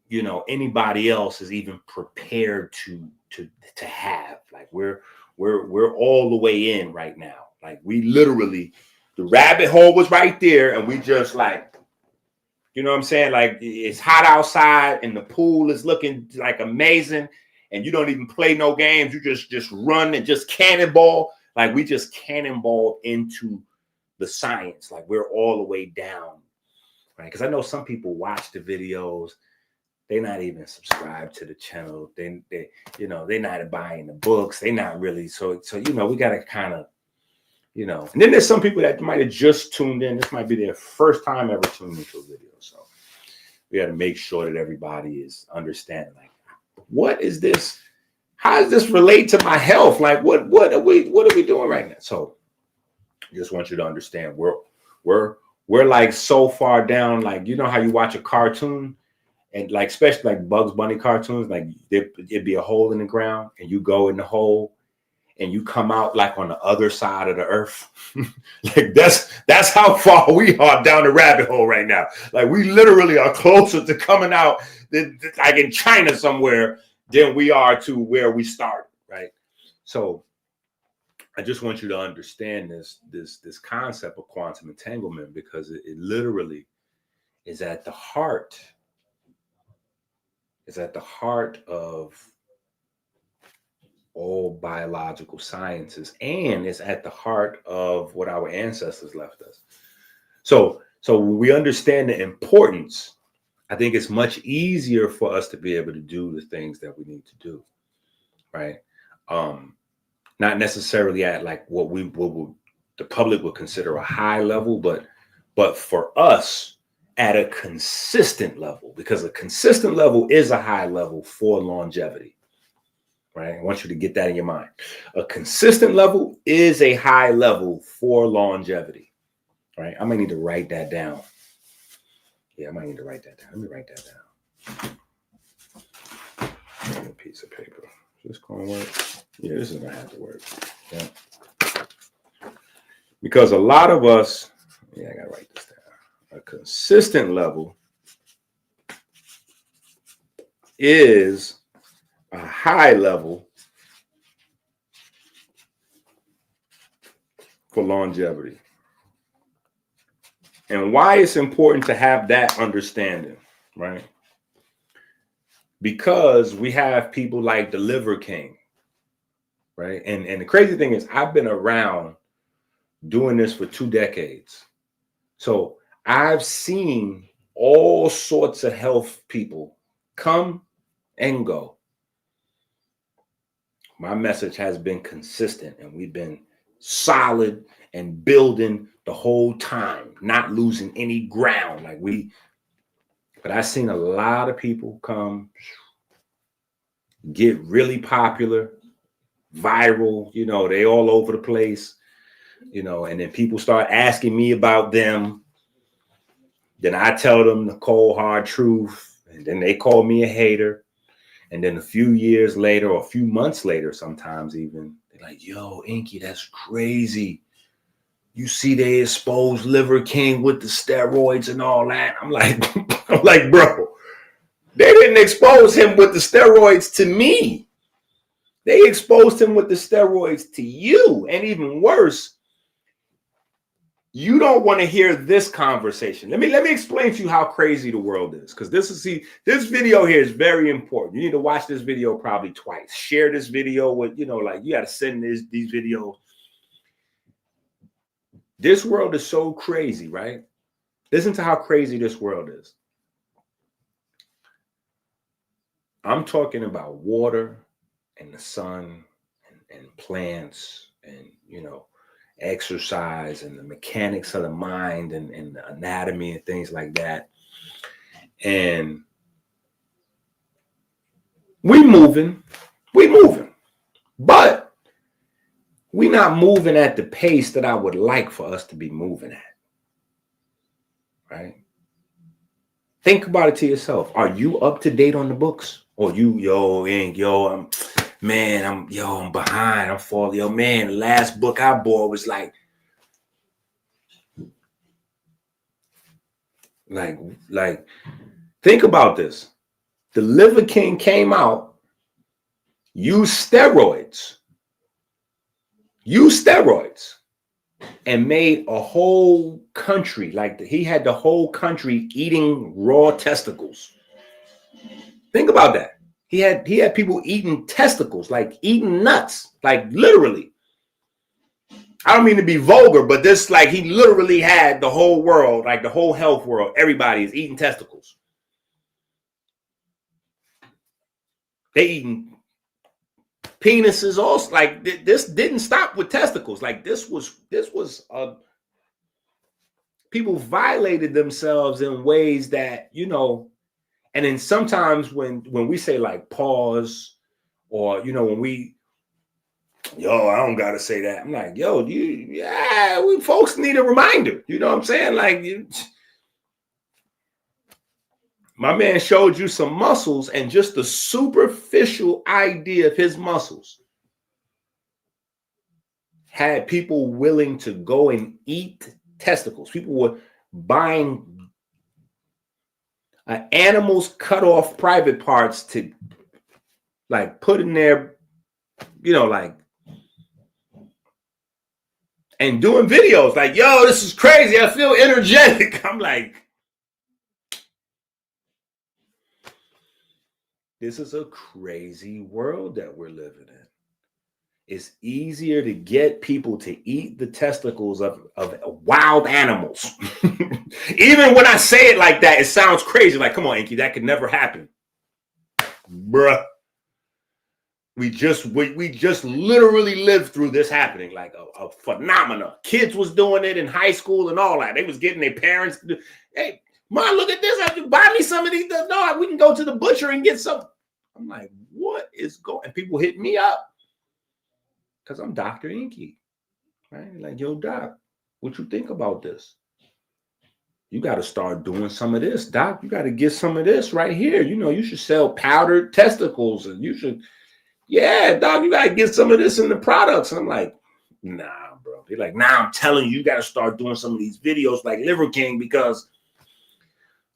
you know, anybody else is even prepared to have. Like we're all the way in right now. Like we literally, the rabbit hole was right there, and we just like, you know what I'm saying? Like it's hot outside and the pool is looking like amazing, and you don't even play no games. You just run and just cannonball. Like we just cannonball into the science. Like we're all the way down, right? Because I know some people watch the videos. they're not even subscribed to the channel. They they're not buying the books. They're not really. So we got to kind of, and then there's some people that might have just tuned in. This might be their first time ever tuning into a video. So we got to make sure that everybody is understanding, like, what is this? How does this relate to my health? Like, what are we doing right now? So I just want you to understand we're like so far down, like, how you watch a cartoon and like, especially like Bugs Bunny cartoons, like it'd be a hole in the ground and you go in the hole and you come out like on the other side of the earth. Like that's how far we are down the rabbit hole right now. Like we literally are closer to coming out like in China somewhere than we are to where we started, right? So I just want you to understand this concept of quantum entanglement, because it literally is at the heart. Is at the heart of all biological sciences, and it's at the heart of what our ancestors left us. So when we understand the importance, I think it's much easier for us to be able to do the things that we need to do, right? Not necessarily at like what the public would consider a high level, but for us at a consistent level, because a consistent level is a high level for longevity, right? I want you to get that in your mind. A consistent level is a high level for longevity, right? I might need to write that down. Yeah, I might need to write that down. Let me write that down. A piece of paper. Is this going to work? Yeah, this is going to have to work. Yeah. Because a lot of us, I got to write this down. A consistent level is a high level for longevity. And why it's important to have that understanding, right? Because we have people like the Liver King, right? And the crazy thing is, I've been around doing this for 2 decades. So I've seen all sorts of health people come and go. My message has been consistent, and we've been solid and building the whole time, not losing any ground. But I've seen a lot of people come, get really popular, viral, they all over the place, and then people start asking me about them. Then I tell them the cold, hard truth, and then they call me a hater. And then a few years later, or a few months later, sometimes even, they're like, yo, Inky, that's crazy. You see, they exposed Liver King with the steroids and all that. I'm like, bro, they didn't expose him with the steroids to me. They exposed him with the steroids to you. And even worse, you don't want to hear this conversation. Let me explain to you how crazy the world is, because this video here is very important. You need to watch this video probably twice. Share this video with, you got to send these videos. This world is so crazy, right? Listen to how crazy this world is. I'm talking about water and the sun and plants and, exercise and the mechanics of the mind and the anatomy and things like that. And we moving, but we not moving at the pace that I would like for us to be moving at, right? Think about it to yourself. Are you up to date on the books? Or I'm behind. I'm falling. Yo, man, the last book I bought was like, think about this. The Liver King came out, used steroids, and made a whole country, he had the whole country eating raw testicles. Think about that. He had people eating testicles, like eating nuts, like literally. I don't mean to be vulgar, but this, like, he literally had the whole world, like the whole health world, everybody is eating testicles. They eating penises also. Like this didn't stop with testicles. Like this was people violated themselves in ways that, you know, and then sometimes when we say like pause, or, you know, when we, yo, I don't gotta say that. I'm like, yo, we folks need a reminder. You know what I'm saying? Like, my man showed you some muscles, and just the superficial idea of his muscles had people willing to go and eat testicles. People were buying animals cut off private parts to like put in their, you know, like, and doing videos like, yo, this is crazy. I feel energetic. I'm like, this is a crazy world that we're living in. It's easier to get people to eat the testicles of wild animals. Even when I say it like that, it sounds crazy. Like, come on, Inky, that could never happen. Bruh. We just literally lived through this happening, like a phenomena. Kids was doing it in high school and all that. They was getting their parents to do, hey, Mom, look at this. I have to buy me some of these. No, we can go to the butcher and get some. I'm like, what is going? And people hit me up because I'm Dr. Inky, right? Like, yo, Doc, what you think about this? You got to start doing some of this, Doc. You got to get some of this right here. You know, you should sell powdered testicles, and you should, yeah, Doc, you got to get some of this in the products. And I'm like, nah, bro. They're like, nah, I'm telling you, you got to start doing some of these videos like Liver King, because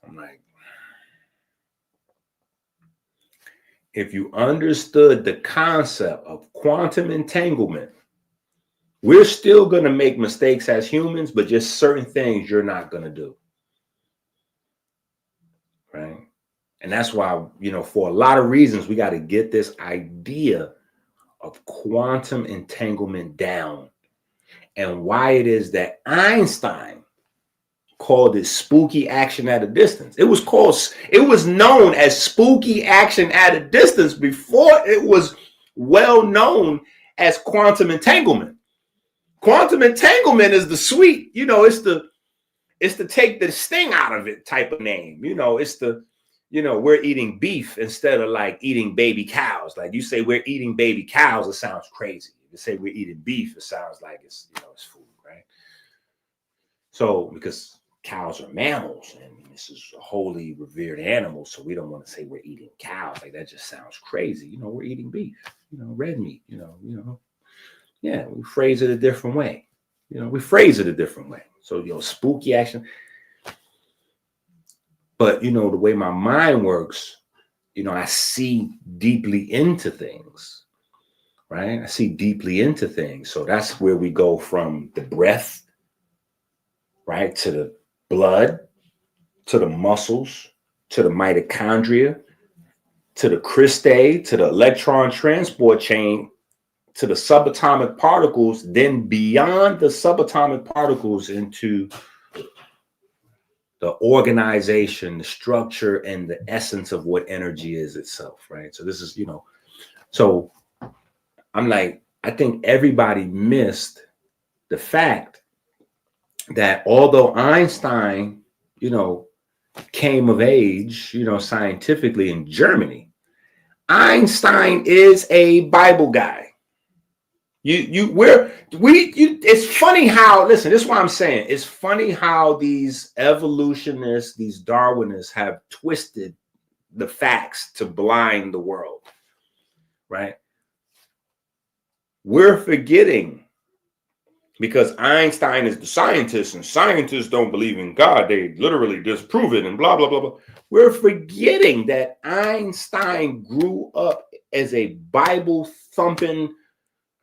I'm like, if you understood the concept of quantum entanglement, we're still going to make mistakes as humans, but just certain things you're not going to do. Right? And that's why, you know, for a lot of reasons, we got to get this idea of quantum entanglement down, and why it is that Einstein called it spooky action at a distance. It was known as spooky action at a distance before it was well known as quantum entanglement. Quantum entanglement is the sweet, you know, it's the take the sting out of it type of name. You know, it's the, you know, we're eating beef instead of like eating baby cows. Like, you say we're eating baby cows, it sounds crazy. You say we're eating beef, it sounds like it's, you know, it's food, right? So, because cows are mammals, and this is a wholly revered animal, so we don't want to say we're eating cows. Like, that just sounds crazy. You know, we're eating beef, you know, red meat, you know. Yeah, we phrase it a different way. You know, we phrase it a different way. So, you know, spooky action. But, you know, the way my mind works, you know, I see deeply into things, right? I see deeply into things. So that's where we go from the breath, right, to the blood, to the muscles, to the mitochondria, to the cristae, to the electron transport chain, to the subatomic particles, then beyond the subatomic particles into the organization, the structure, and the essence of what energy is itself, right? So this is, you know, so I'm like, I think everybody missed the fact that although Einstein, you know, came of age, you know, scientifically in Germany, Einstein is a Bible guy. It's funny how, listen, this is what I'm saying. It's funny how these evolutionists, these Darwinists have twisted the facts to blind the world, right? We're forgetting, because Einstein is the scientist, and scientists don't believe in God. They literally disprove it and blah, blah, blah, blah. We're forgetting that Einstein grew up as a Bible thumping,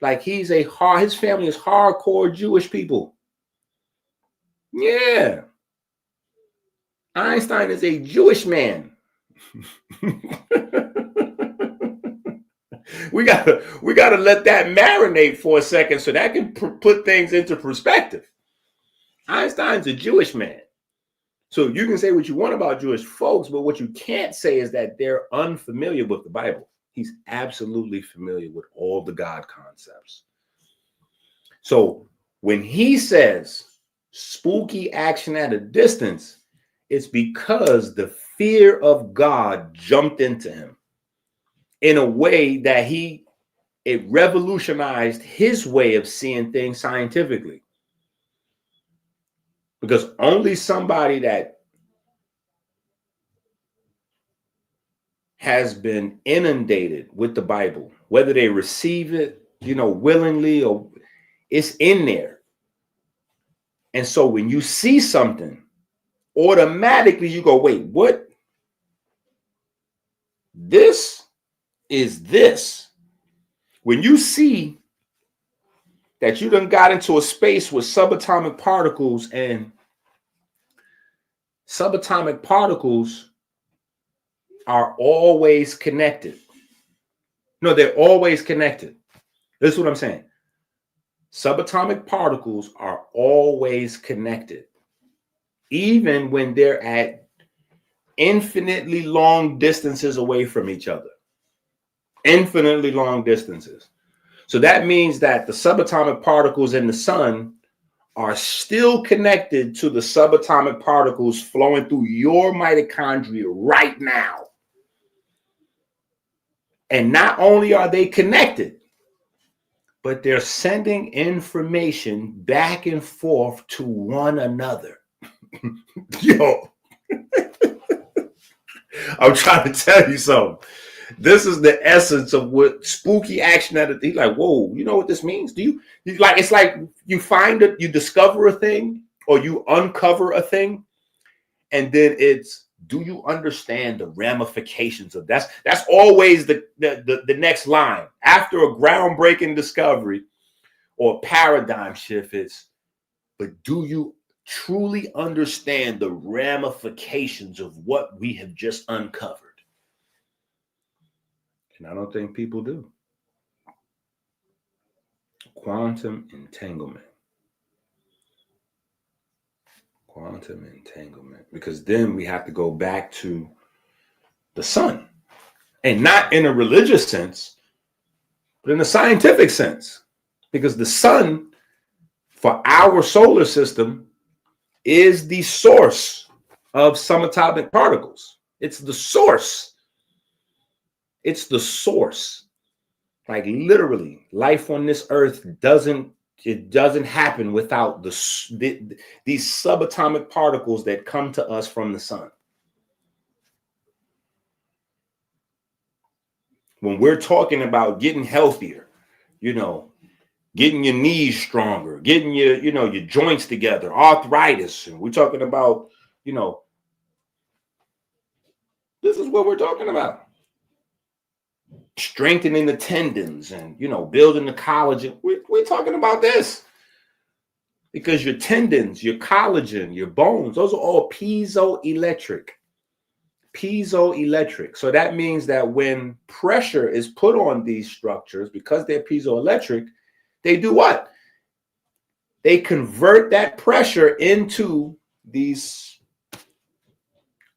like his family is hardcore Jewish people. Yeah. Einstein is a Jewish man. we gotta let that marinate for a second so that can put things into perspective. Einstein's a Jewish man. So you can say what you want about Jewish folks, but what you can't say is that they're unfamiliar with the Bible. He's absolutely familiar with all the God concepts. So when he says spooky action at a distance, it's because the fear of God jumped into him in a way that it revolutionized his way of seeing things scientifically. Because only somebody that has been inundated with the Bible, whether they receive it, willingly, or it's in there. And so when you see something, automatically you go, wait, what? This is this. When you see that you done got into a space with subatomic particles, and subatomic particles are always connected. No, they're always connected. This is what I'm saying. Subatomic particles are always connected, even when they're at infinitely long distances away from each other. Infinitely long distances. So that means that the subatomic particles in the sun are still connected to the subatomic particles flowing through your mitochondria right now. And not only are they connected, but they're sending information back and forth to one another. Yo, I'm trying to tell you something. This is the essence of what spooky action at he's like, whoa, you know what this means? Do you like, it's like you find it, you discover a thing or you uncover a thing, and then it's, do you understand the ramifications of that? That's always the next line after a groundbreaking discovery or paradigm shift. Is, but do you truly understand the ramifications of what we have just uncovered? And I don't think people do. Quantum entanglement. Quantum entanglement. Because then we have to go back to the sun. And not in a religious sense, but in a scientific sense. Because the sun, for our solar system, is the source of subatomic particles. It's the source. It's the source. Like literally, life on this earth doesn't happen without these subatomic particles that come to us from the sun. When we're talking about getting healthier, getting your knees stronger, getting your joints together, arthritis, and we're talking about, this is what we're talking about. Strengthening the tendons and, building the collagen. We're talking about this. Because your tendons, your collagen, your bones, those are all piezoelectric. Piezoelectric. So that means that when pressure is put on these structures, because they're piezoelectric, they do what? They convert that pressure into these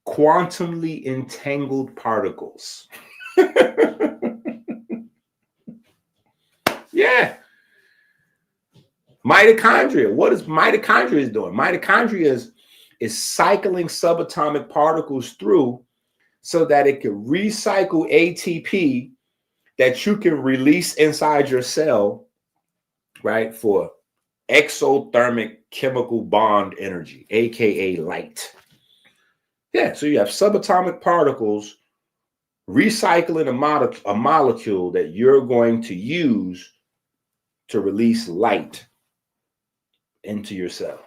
quantumly entangled particles. Yeah. Mitochondria. What is mitochondria doing? Mitochondria is cycling subatomic particles through so that it can recycle ATP that you can release inside your cell, right, for exothermic chemical bond energy, aka light. Yeah, so you have subatomic particles recycling a molecule that you're going to use to release light into your cell.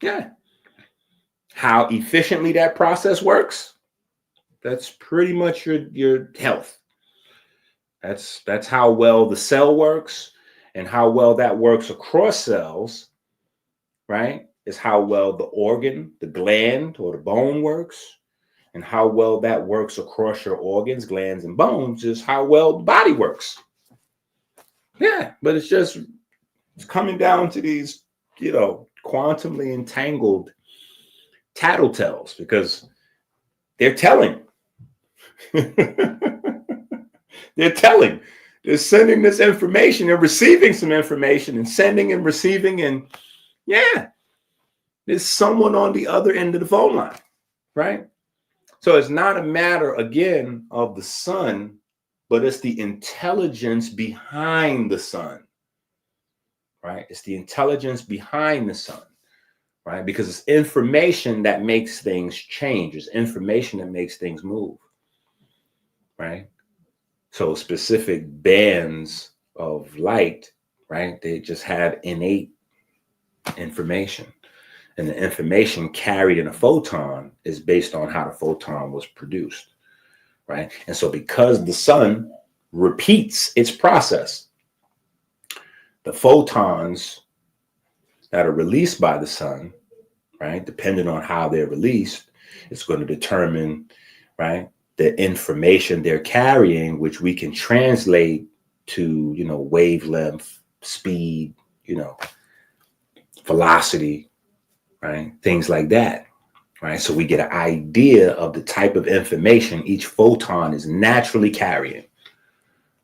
Yeah. How efficiently that process works, that's pretty much your health. That's how well the cell works, and how well that works across cells, right? Is how well the organ, the gland, or the bone works, and how well that works across your organs, glands, and bones is how well the body works. Yeah, but it's coming down to these, quantumly entangled tattletales, because They're telling. They're telling. They're sending this information. They're receiving some information and sending and receiving. And yeah, there's someone on the other end of the phone line, right? So it's not a matter, again, of the sun, but it's the intelligence behind the sun, right? It's the intelligence behind the sun, right? Because it's information that makes things change. It's information that makes things move, right? So specific bands of light, right? They just have innate information. And the information carried in a photon is based on how the photon was produced, right? And so because the sun repeats its process, the photons that are released by the sun, right, depending on how they're released, it's going to determine, right, the information they're carrying, which we can translate to, wavelength, speed, velocity, right, things like that, right? So we get an idea of the type of information each photon is naturally carrying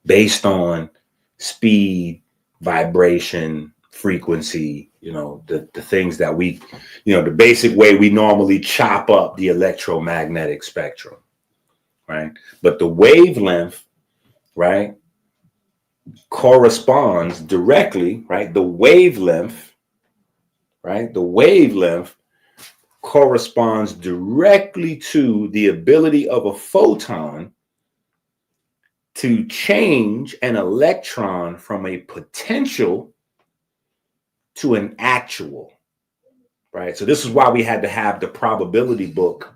based on speed, vibration, frequency, the things that we, the basic way we normally chop up the electromagnetic spectrum, right? But the wavelength, right, corresponds directly, right? The wavelength, right? The wavelength corresponds directly to the ability of a photon to change an electron from a potential to an actual, right? So this is why we had to have the probability book,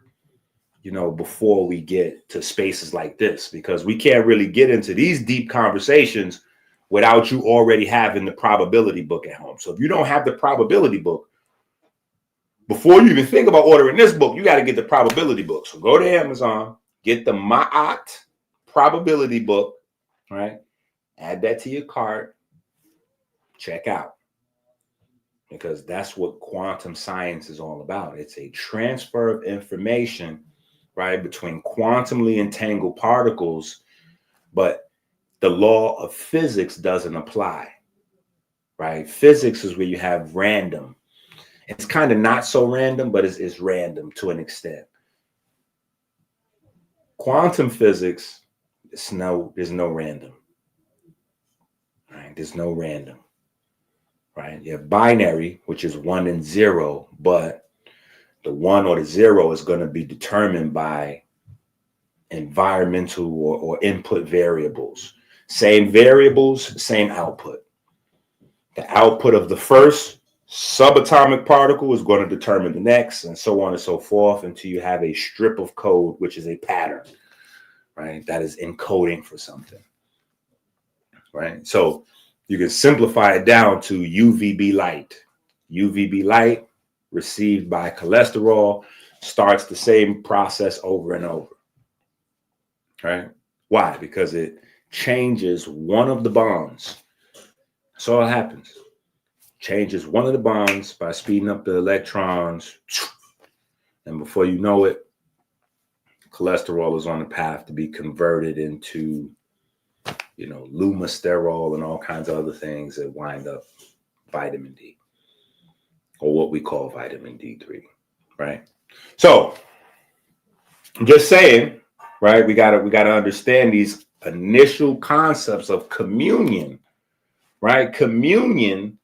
before we get to spaces like this, because we can't really get into these deep conversations without you already having the probability book at home. So if you don't have the probability book, before you even think about ordering this book, you got to get the probability book. So go to Amazon, get the Ma'at probability book, right? Add that to your cart, check out. Because that's what quantum science is all about. It's a transfer of information, right, between quantumly entangled particles, but the law of physics doesn't apply, right? Physics is where you have random. It's kind of not so random, but it's random to an extent. Quantum physics, there's no random, right? There's no random, right? You have binary, which is 1 and 0, but the 1 or the 0 is going to be determined by environmental or input variables. Same variables, same output. The output of the first subatomic particle is going to determine the next, and so on and so forth, until you have a strip of code, which is a pattern, right? That is encoding for something, right? So you can simplify it down to UVB light. UVB light received by cholesterol starts the same process over and over, right? Why? Because it changes one of the bonds. That's all that happens. Changes one of the bonds by speeding up the electrons. And before you know it, cholesterol is on the path to be converted into, lumasterol and all kinds of other things that wind up vitamin D, or what we call vitamin D3, right? So I'm just saying, right? We gotta understand these initial concepts of communion, right? Communion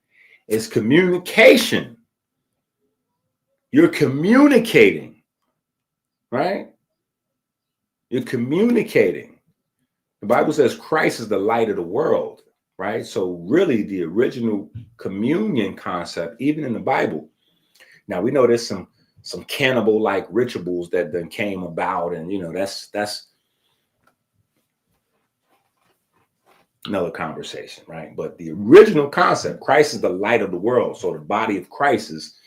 is communication. You're communicating, right? You're communicating. The Bible says Christ is the light of the world, right? So really the original communion concept, even in the Bible. Now we know there's some cannibal-like rituals that then came about, and that's another conversation, right? But the original concept, Christ is the light of the world. So the body of Christ is,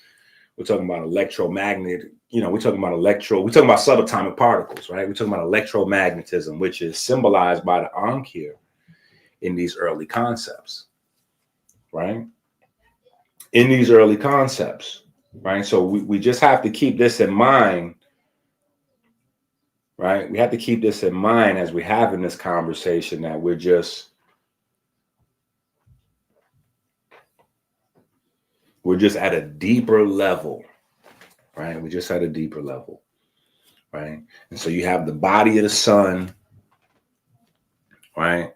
we're talking about electromagnet, we're talking about subatomic particles, right? We're talking about electromagnetism, which is symbolized by the Ankh here in these early concepts, right? In these early concepts, right? So we just have to keep this in mind right? We have to keep this in mind as we're having this conversation, that we're just at a deeper level, right? We're just at a deeper level, right? And so you have the body of the sun, right?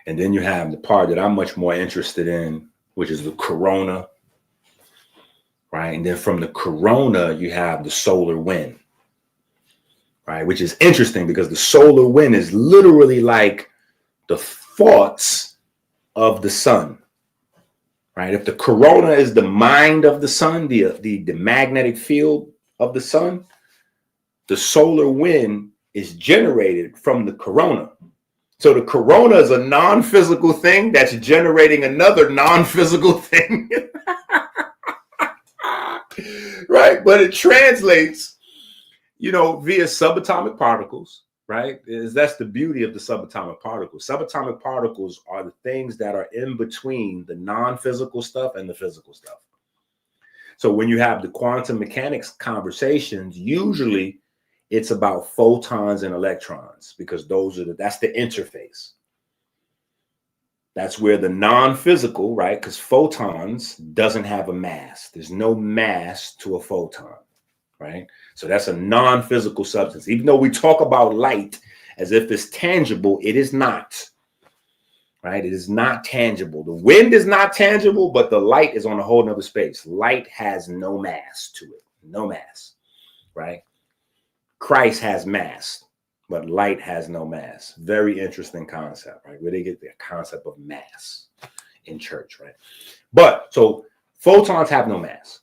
And then you have the part that I'm much more interested in, which is the corona, right? And then from the corona, you have the solar wind, right? Which is interesting because the solar wind is literally like the thoughts of the sun, right? If the corona is the mind of the sun, the magnetic field of the sun, the solar wind is generated from the corona. So the corona is a non-physical thing that's generating another non-physical thing. Right? But it translates, via subatomic particles, right? That's the beauty of the subatomic particles. Subatomic particles are the things that are in between the non-physical stuff and the physical stuff. So when you have the quantum mechanics conversations, usually it's about photons and electrons, because that's the interface. That's where the non-physical, right? Because photons doesn't have a mass. There's no mass to a photon, right? So that's a non-physical substance. Even though we talk about light as if it's tangible, it is not, right? It is not tangible. The wind is not tangible, but the light is on a whole nother space. Light has no mass to it, no mass, right? Christ has mass, but light has no mass. Very interesting concept, right? Where they get the concept of mass in church, right? But so photons have no mass,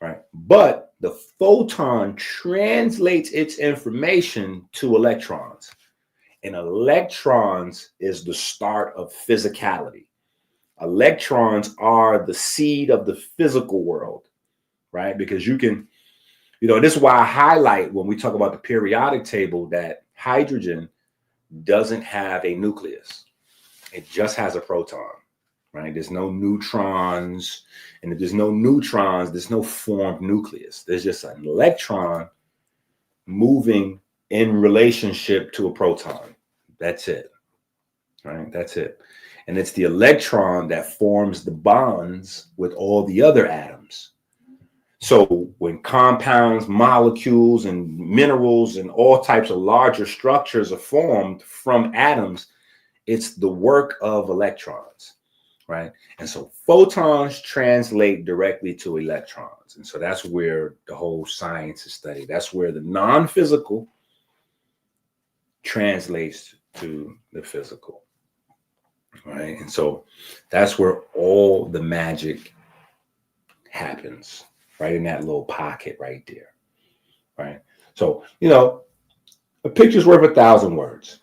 right? But the photon translates its information to electrons, and electrons is the start of physicality. Electrons are the seed of the physical world, right? Because you can, this is why I highlight when we talk about the periodic table that hydrogen doesn't have a nucleus. It just has a proton, right? There's no neutrons. And if there's no neutrons, there's no formed nucleus. There's just an electron moving in relationship to a proton. That's it, right? That's it. And it's the electron that forms the bonds with all the other atoms. So when compounds, molecules, and minerals and all types of larger structures are formed from atoms, it's the work of electrons, right? And so photons translate directly to electrons. And so that's where the whole science is studied. That's where the non-physical translates to the physical, right? And so that's where all the magic happens. Right in that little pocket right there, right? So, a picture's worth 1,000 words,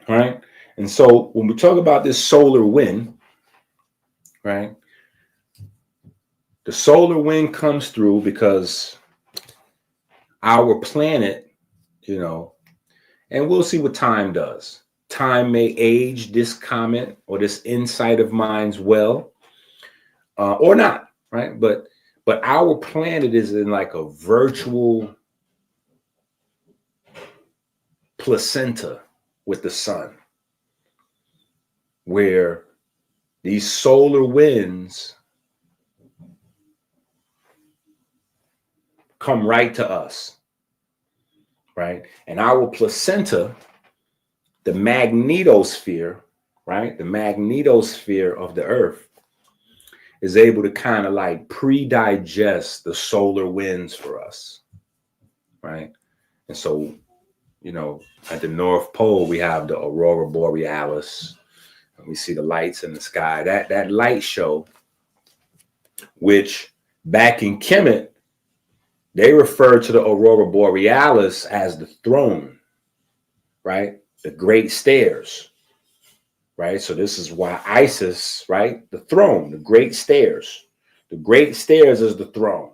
right? And so when we talk about this solar wind, right? The solar wind comes through because our planet, and we'll see what time does. Time may age this comment or this insight of mine's well, or not, right? But our planet is in like a virtual placenta with the sun, where these solar winds come right to us, right? And our placenta, the magnetosphere, right? The magnetosphere of the earth is able to kind of like pre-digest the solar winds for us, right? And so, at the North Pole, we have the aurora borealis, and we see the lights in the sky. That light show, which back in Kemet, they refer to the aurora borealis as the throne, right? The great stairs, right? So this is why Isis, right? The throne, the great stairs. The great stairs is the throne,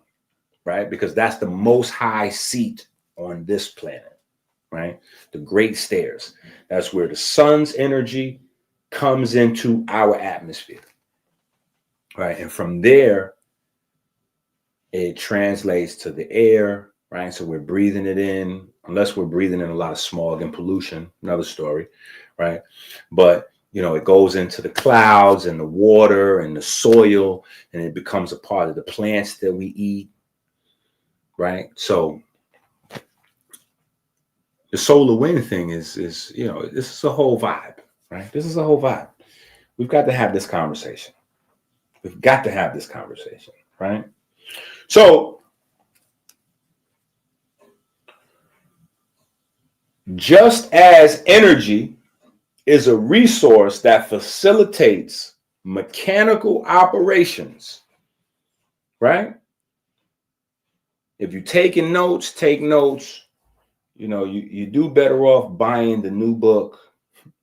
right? Because that's the most high seat on this planet, right? The great stairs. That's where the sun's energy comes into our atmosphere, right? And from there, it translates to the air, right? So we're breathing it in. unless we're breathing in a lot of smog and pollution, another story, right? But, you know, it goes into the clouds and the water and the soil, and it becomes a part of the plants that we eat, right? So the solar wind thing is, you know, this is a whole vibe, right? This is a whole vibe. We've got to have this conversation. We've got to have this conversation, right? So just as energy is a resource that facilitates mechanical operations, right? If you're taking notes, take notes. You know, you do better off buying the new book,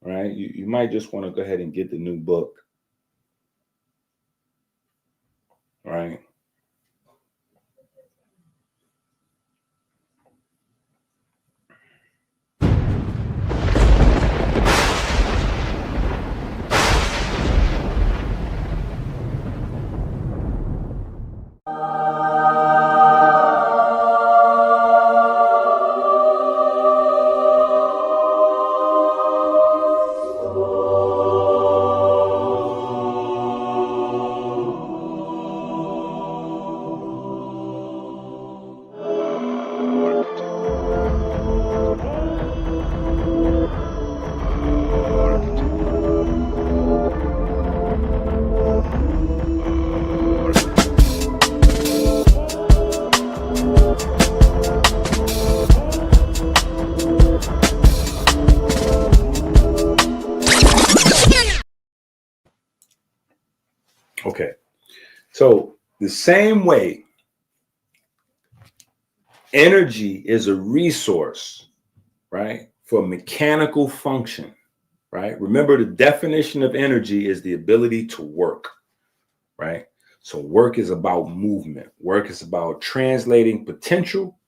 right? You might just want to go ahead and get the new book, right? Okay. So the same way energy is a resource, right, for mechanical function, right? Remember, the definition of energy is the ability to work, right? So work is about movement. Work is about translating potential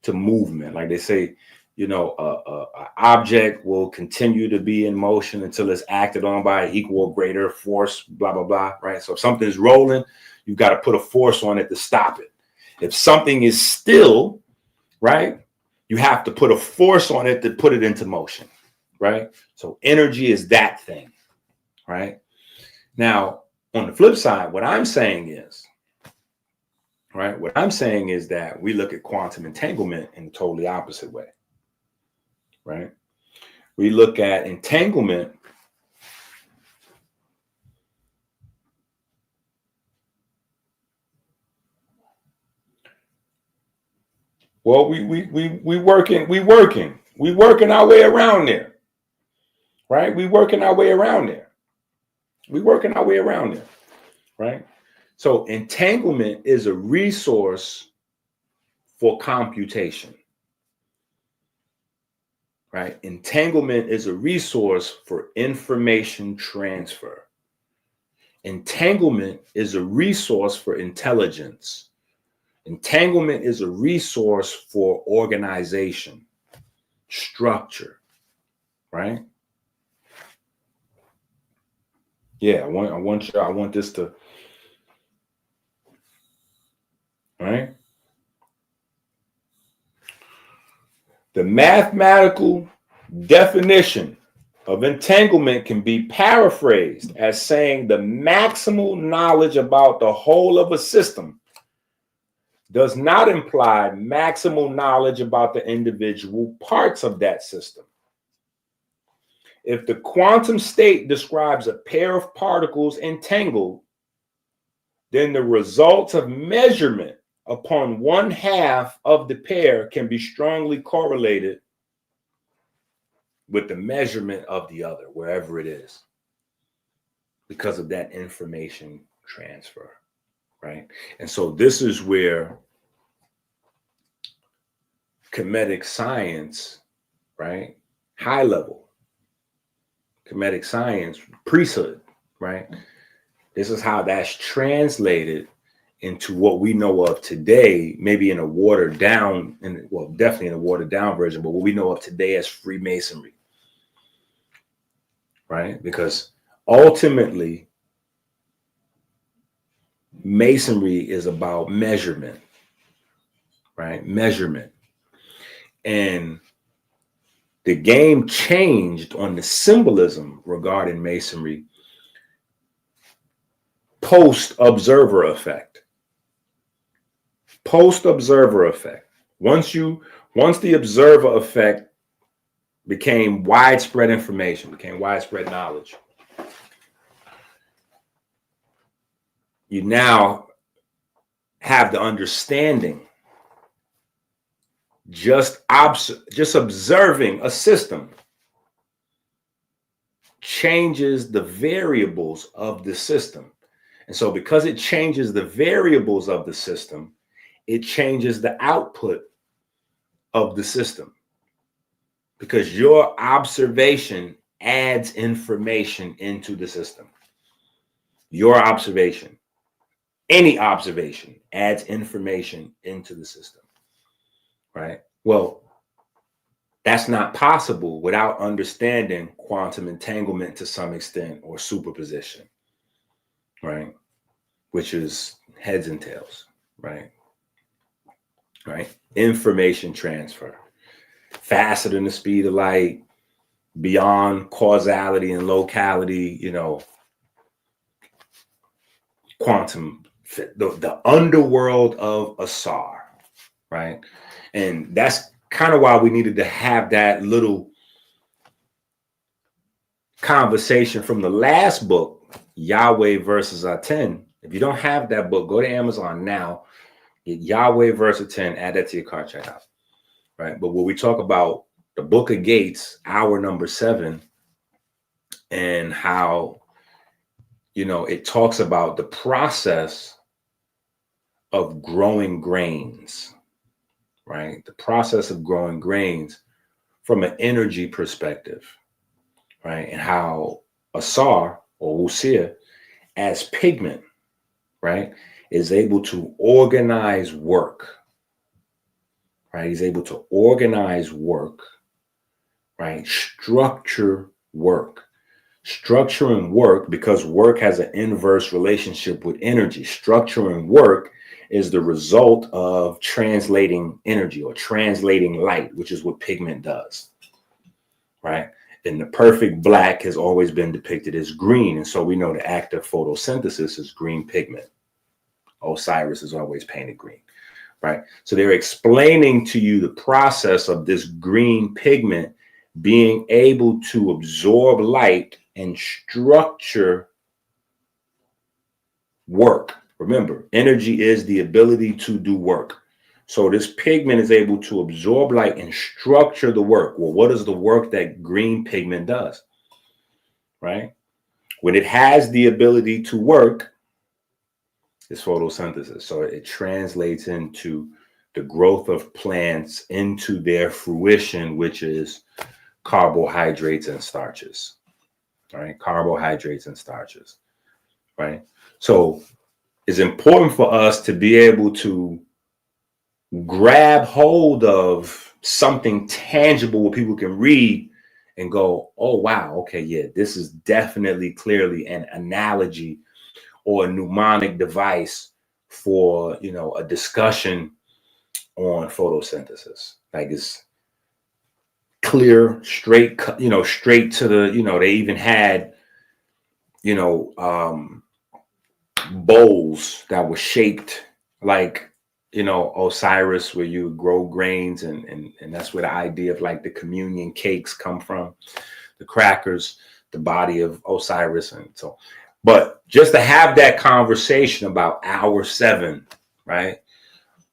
to movement. Like they say, you know, a object will continue to be in motion until it's acted on by an equal or greater force, blah, blah, blah, right? So if something's rolling, you've got to put a force on it to stop it. If something is still, right, you have to put a force on it to put it into motion, right? So energy is that thing, right? Now, on the flip side, what I'm saying is, right, what I'm saying is that we look at quantum entanglement in a totally opposite way, right? We look at entanglement well, we working our way around there, right? We working our way around there. We working our way around there, right? So entanglement is a resource for computation, right? Entanglement is a resource for information transfer. Entanglement is a resource for intelligence. Entanglement is a resource for organization, structure, right? Yeah, I want this to, right? The mathematical definition of entanglement can be paraphrased as saying the maximal knowledge about the whole of a system does not imply maximal knowledge about the individual parts of that system. If the quantum state describes a pair of particles entangled, then the results of measurement upon one half of the pair can be strongly correlated with the measurement of the other, wherever it is, because of that information transfer, right? And so this is where comedic science, right? High level comedic science, priesthood, right? This is how that's translated into what we know of today, maybe in a watered down, and well, definitely in a watered down version, but what we know of today as Freemasonry, right? Because ultimately, Masonry is about measurement, right? Measurement. And the game changed on the symbolism regarding masonry post-observer effect. Post-observer effect. Once the observer effect became widespread information, became widespread knowledge, you now have the understanding. Just observing a system changes the variables of the system. And so because it changes the variables of the system, it changes the output of the system. Because your observation adds information into the system. Your observation, any observation, adds information into the system, right? Well, that's not possible without understanding quantum entanglement to some extent, or superposition, right? Which is heads and tails, right? Right? Information transfer, faster than the speed of light, beyond causality and locality, quantum, the underworld of Asar, right? And that's kind of why we needed to have that little conversation from the last book, Yahweh versus Atum. If you don't have that book, go to Amazon now, get Yahweh versus Atum, add that to your cart, check out, right? But when we talk about the Book of Gates, hour number 7, and how, it talks about the process of growing grains, right? The process of growing grains from an energy perspective, right? And how Asar, or Usia, as pigment, right, is able to organize work, right? He's able to organize work, right? Structure work. Structuring work, because work has an inverse relationship with energy. Structuring work is the result of translating energy or translating light, which is what pigment does, right? And the perfect black has always been depicted as green. And so we know the act of photosynthesis is green pigment. Osiris is always painted green, right? So they're explaining to you the process of this green pigment being able to absorb light and structure work. Remember, energy is the ability to do work. So this pigment is able to absorb light and structure the work. Well, what is the work that green pigment does, right? When it has the ability to work, it's photosynthesis. So it translates into the growth of plants into their fruition, which is carbohydrates and starches, right? Carbohydrates and starches, right? So it's important for us to be able to grab hold of something tangible where people can read and go, oh, wow, okay, yeah, this is definitely clearly an analogy or a mnemonic device for, a discussion on photosynthesis. Like, it's clear, straight, straight to the, they even had, bowls that were shaped like, Osiris, where you grow grains, and that's where the idea of like the communion cakes come from, the crackers, the body of Osiris. And so, but just to have that conversation about hour 7, right?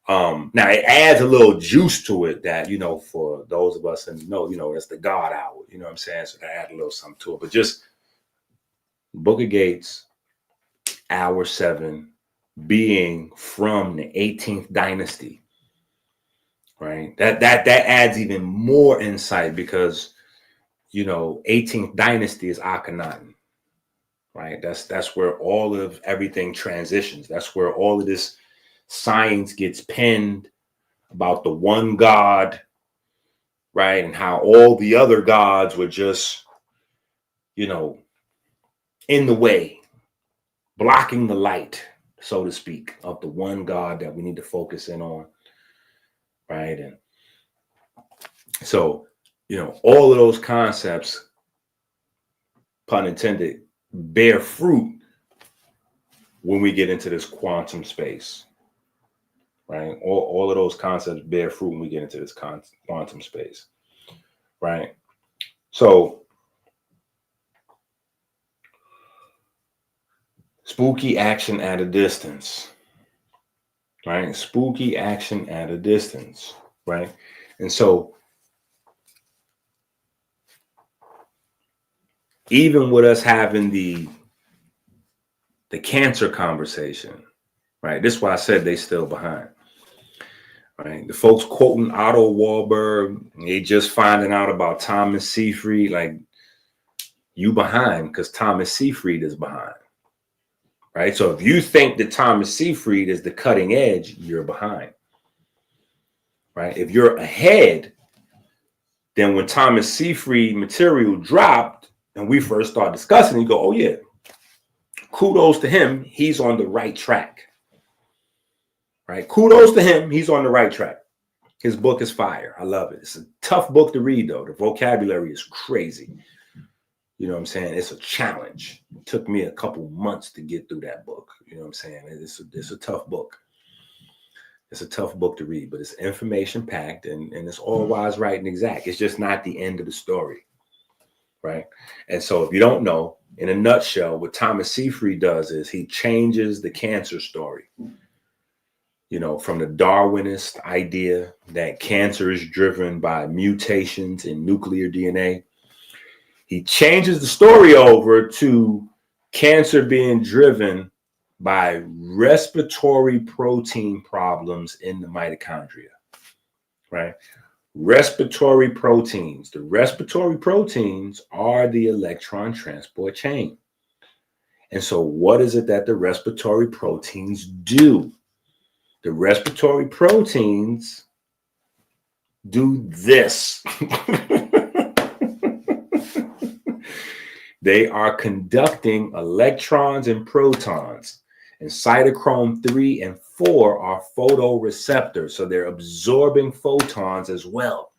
Now it adds a little juice to it that, for those of us that know, it's the God hour, you know what I'm saying? So that add a little something to it. But just Book of Gates, hour 7, being from the 18th dynasty, right? That adds even more insight, because 18th dynasty is Akhenaten, right? That's where all of everything transitions. That's where all of this science gets penned about the one God, right? And how all the other gods were just, in the way, blocking the light, so to speak, of the one God that we need to focus in on, right? And So, all of those concepts, pun intended, bear fruit when we get into this quantum space, right? All of those concepts bear fruit when we get into this quantum space, right? So, spooky action at a distance, right? Spooky action at a distance, right? And so, even with us having the cancer conversation, right? This is why I said they still behind, right? The folks quoting Otto Warburg, they just finding out about Thomas Seyfried, like, you behind because Thomas Seyfried is behind, right? So if you think that Thomas Seyfried is the cutting edge, you're behind, right? If you're ahead, then when Thomas Seyfried material dropped and we first started discussing it, you go, oh yeah, kudos to him. He's on the right track, right? Kudos to him. He's on the right track. His book is fire. I love it. It's a tough book to read, though. The vocabulary is crazy. You know what I'm saying? It's a challenge. It took me a couple months to get through that book. You know what I'm saying? It's a tough book. It's a tough book to read, but it's information packed and it's all wise, right, and exact. It's just not the end of the story, right? And so if you don't know, in a nutshell, what Thomas Seyfried does is he changes the cancer story. From the Darwinist idea that cancer is driven by mutations in nuclear DNA, he changes the story over to cancer being driven by respiratory protein problems in the mitochondria, right? Respiratory proteins. The respiratory proteins are the electron transport chain. And so what is it that the respiratory proteins do? The respiratory proteins do this. They are conducting electrons and protons, and cytochrome 3 and 4 are photoreceptors. So they're absorbing photons as well,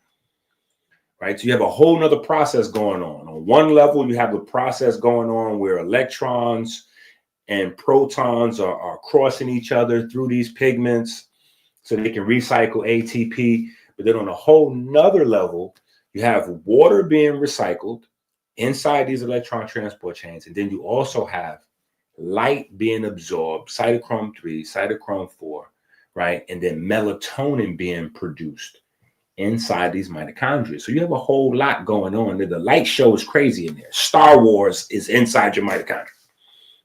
right? So you have a whole nother process going on. On one level, you have a process going on where electrons and protons are crossing each other through these pigments so they can recycle ATP. But then on a whole nother level, you have water being recycled inside these electron transport chains. And then you also have light being absorbed, cytochrome 3, cytochrome 4, right? And then melatonin being produced inside these mitochondria. So you have a whole lot going on. The light show is crazy in there. Star Wars is inside your mitochondria,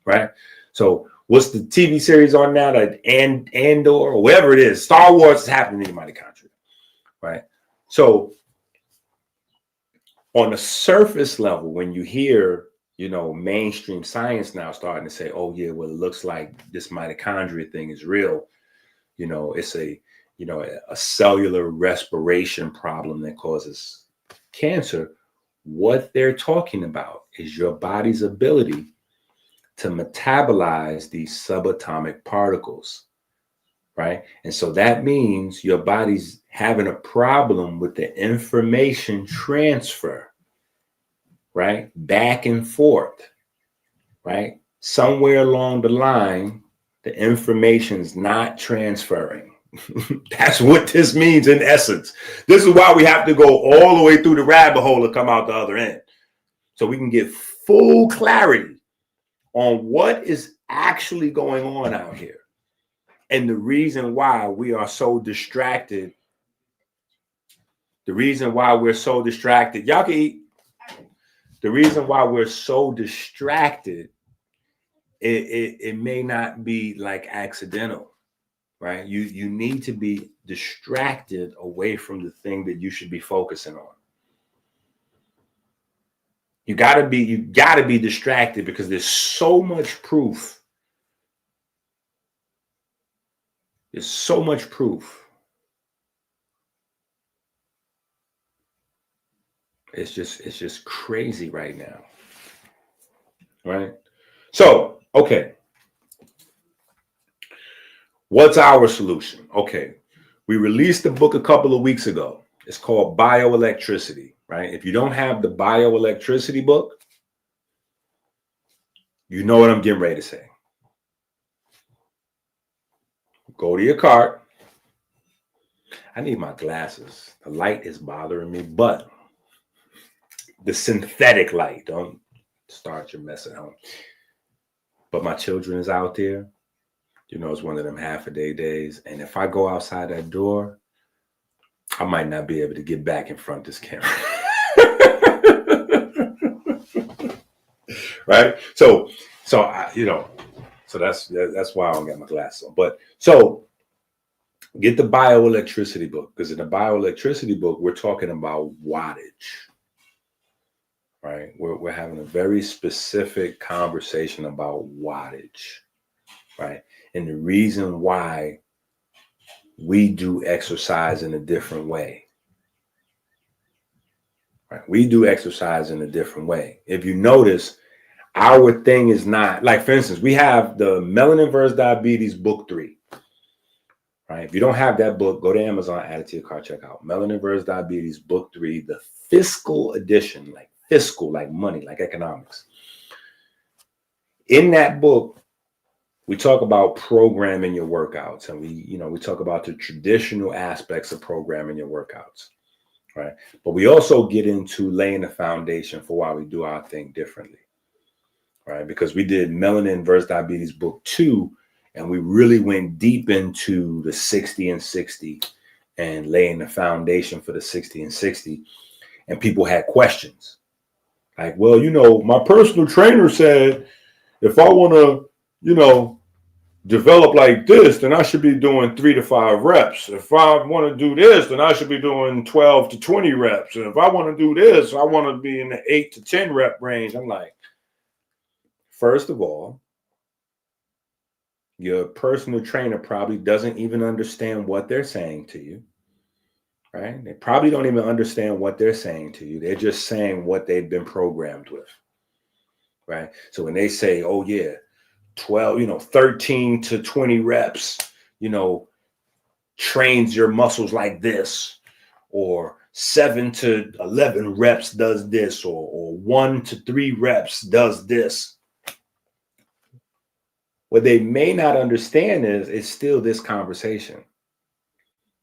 right? So what's the TV series on now? Like Andor or whatever it is. Star Wars is happening in your mitochondria, right? So on the surface level, when you hear, mainstream science now starting to say, oh yeah, well, it looks like this mitochondria thing is real. It's a cellular respiration problem that causes cancer. What they're talking about is your body's ability to metabolize these subatomic particles, right? And so that means your body's having a problem with the information transfer, right? Back and forth, right? Somewhere along the line, the information's not transferring. That's what this means in essence. This is why we have to go all the way through the rabbit hole to come out the other end. So we can get full clarity on what is actually going on out here. And the reason why we are so distracted, y'all can eat. The reason why we're so distracted, it may not be like accidental, right? You need to be distracted away from the thing that you should be focusing on. You gotta be distracted because there's so much proof. There's so much proof. It's just crazy right now. Right? So, okay. What's our solution? Okay. We released the book a couple of weeks ago. It's called bioelectricity, right? If you don't have the bioelectricity book, you know what I'm getting ready to say. Go to your cart. I need my glasses. The light is bothering me, but the synthetic light, don't start your mess at home. But my children is out there. You know, it's one of them half-a-day days. And if I go outside that door, I might not be able to get back in front of this camera. Right? So I, so that's why I don't got my glasses on. But so get the bioelectricity book, because in the bioelectricity book, we're talking about wattage. Right? We're having a very specific conversation about wattage. Right? And the reason why we do exercise in a different way. Right? We do exercise in a different way. If you notice, our thing is not, like, for instance, we have the Melanin vs. Diabetes book 3. Right? If you don't have that book, go to Amazon, add it to your cart, check out Melanin vs. Diabetes book 3, the fiscal edition, like fiscal, like money, like economics. In that book, we talk about programming your workouts, and we talk about the traditional aspects of programming your workouts, right? But we also get into laying the foundation for why we do our thing differently, right? Because we did Melanin versus Diabetes book 2, and we really went deep into the 60 and 60 and laying the foundation for the 60 and 60. And people had questions like, well, my personal trainer said, if I want to, develop like this, then I should be doing 3 to 5 reps. If I want to do this, then I should be doing 12 to 20 reps. And if I want to do this, I want to be in the 8 to 10 rep range. I'm like, first of all, your personal trainer probably doesn't even understand what they're saying to you, right? They probably don't even understand what they're saying to you. They're just saying what they've been programmed with, right? So when they say, oh yeah, 12, 13 to 20 reps, trains your muscles like this, or 7 to 11 reps does this, or 1 to 3 reps does this. What they may not understand is it's still this conversation,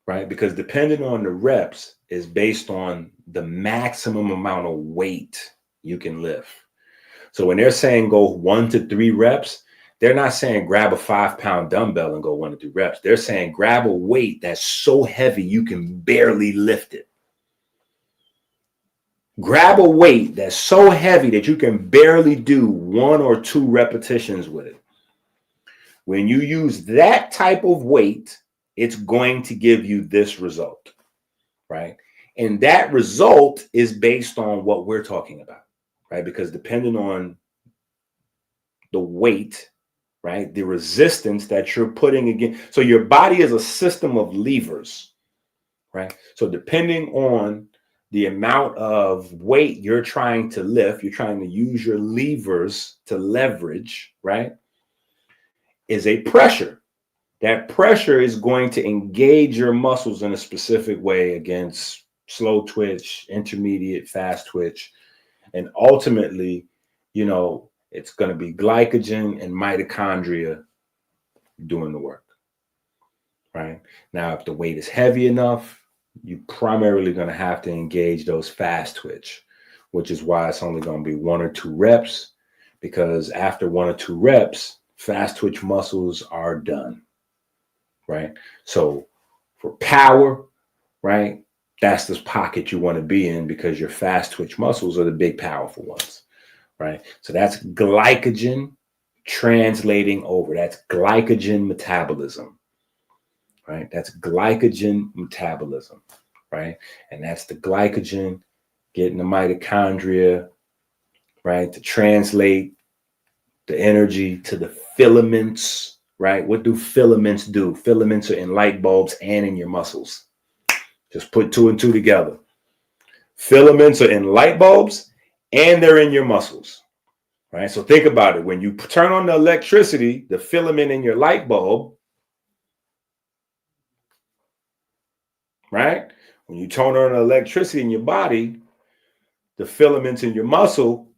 right? Because depending on the reps is based on the maximum amount of weight you can lift. So when they're saying go 1 to 3 reps, they're not saying grab a 5-pound dumbbell and go 1 to 3 reps. They're saying grab a weight that's so heavy you can barely lift it. Grab a weight that's so heavy that you can barely do 1 or 2 repetitions with it. When you use that type of weight, it's going to give you this result, right? And that result is based on what we're talking about, right? Because depending on the weight, right, the resistance that you're putting again. So your body is a system of levers, right? So depending on the amount of weight you're trying to lift, you're trying to use your levers to leverage, right, is a pressure. That pressure is going to engage your muscles in a specific way against slow twitch, intermediate, fast twitch. And ultimately, it's going to be glycogen and mitochondria doing the work, right? Now, if the weight is heavy enough, you're primarily going to have to engage those fast twitch, which is why it's only going to be 1 or 2 reps, because after 1 or 2 reps, fast twitch muscles are done, right? So for power, right, that's the pocket you want to be in, because your fast twitch muscles are the big, powerful ones, right? So that's glycogen translating over. That's glycogen metabolism, right? That's glycogen metabolism, right? And that's the glycogen getting the mitochondria, right, to translate the energy to the filaments, right? What do filaments do? Filaments are in light bulbs and in your muscles. Just put 2 and 2 together. Filaments are in light bulbs and they're in your muscles, right? So think about it. When you turn on the electricity, the filament in your light bulb, right? When you turn on electricity in your body, the filaments in your muscle,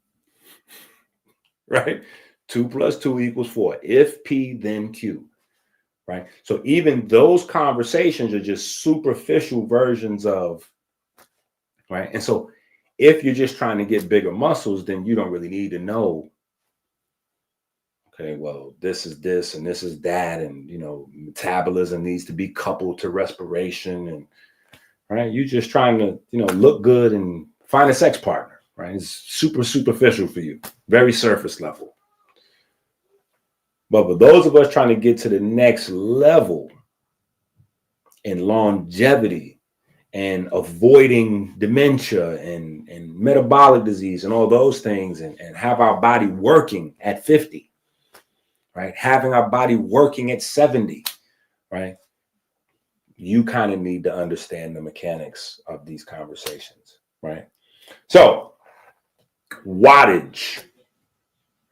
right? 2 + 2 = 4. If P, then Q, right? So even those conversations are just superficial versions of, right? And so if you're just trying to get bigger muscles, then you don't really need to know, okay, well, this is this and this is that. And, metabolism needs to be coupled to respiration. And, right, you're just trying to, look good and find a sex partner, right? It's super superficial for you, very surface level. But for those of us trying to get to the next level in longevity and avoiding dementia and metabolic disease and all those things, and have our body working at 50, right? Having our body working at 70, right? You kind of need to understand the mechanics of these conversations, right? So, wattage,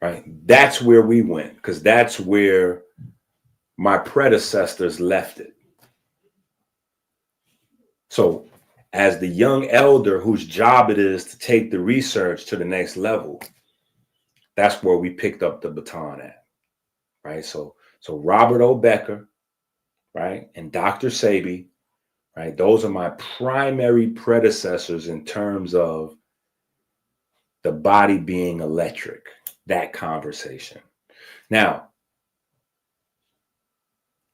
right? That's where we went, because that's where my predecessors left it. So, as the young elder whose job it is to take the research to the next level, that's where we picked up the baton at, right? So Robert O. Becker, right, and Dr. Sebi, right, those are my primary predecessors in terms of the body being electric, that conversation. Now,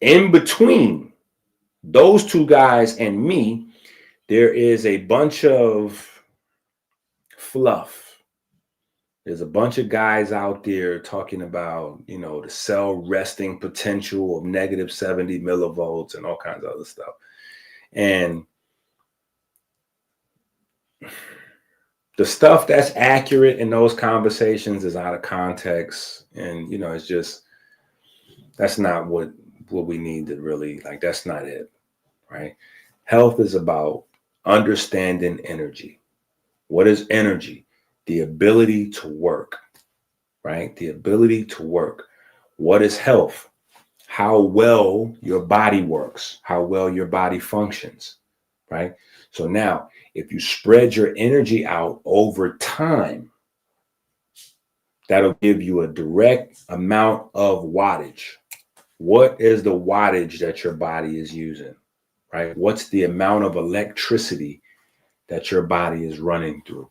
in between those two guys and me, there is a bunch of fluff. There's a bunch of guys out there talking about, the cell resting potential of -70 millivolts and all kinds of other stuff. And the stuff that's accurate in those conversations is out of context. And, it's just, that's not what we need to really, like, that's not it, right? Health is about understanding energy. What is energy? The ability to work, right? The ability to work. What is health? How well your body works, how well your body functions, right? So now, if you spread your energy out over time, that'll give you a direct amount of wattage. What is the wattage that your body is using, right? What's the amount of electricity that your body is running through,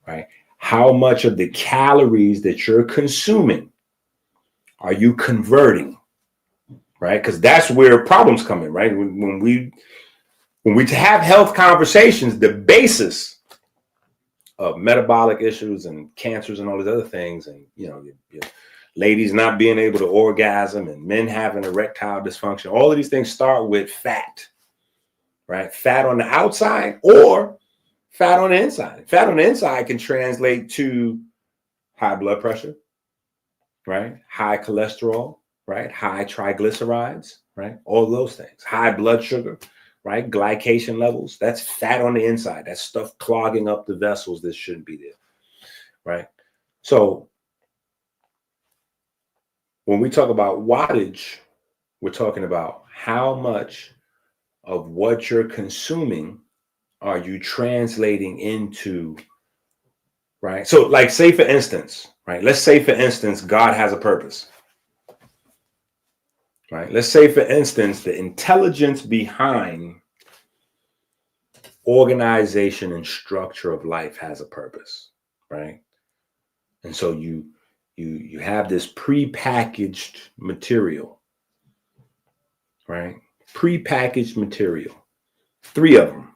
right? How much of the calories that you're consuming are you converting, right? Because that's where problems come in, right? When we have health conversations, the basis of metabolic issues and cancers and all these other things, and your ladies not being able to orgasm and men having erectile dysfunction, all of these things start with fat, right? Fat on the outside or fat on the inside. Fat on the inside can translate to high blood pressure, right? High cholesterol, right? High triglycerides, right? All those things. High blood sugar, right? Glycation levels. That's fat on the inside. That's stuff clogging up the vessels that shouldn't be there, right? So when we talk about wattage, we're talking about how much of what you're consuming are you translating into, right? So, like, say for instance, right? Let's say for instance, God has a purpose, right? Let's say for instance, the intelligence behind organization and structure of life has a purpose, right? And so you have this pre-packaged material, right? Pre-packaged material, 3 of them,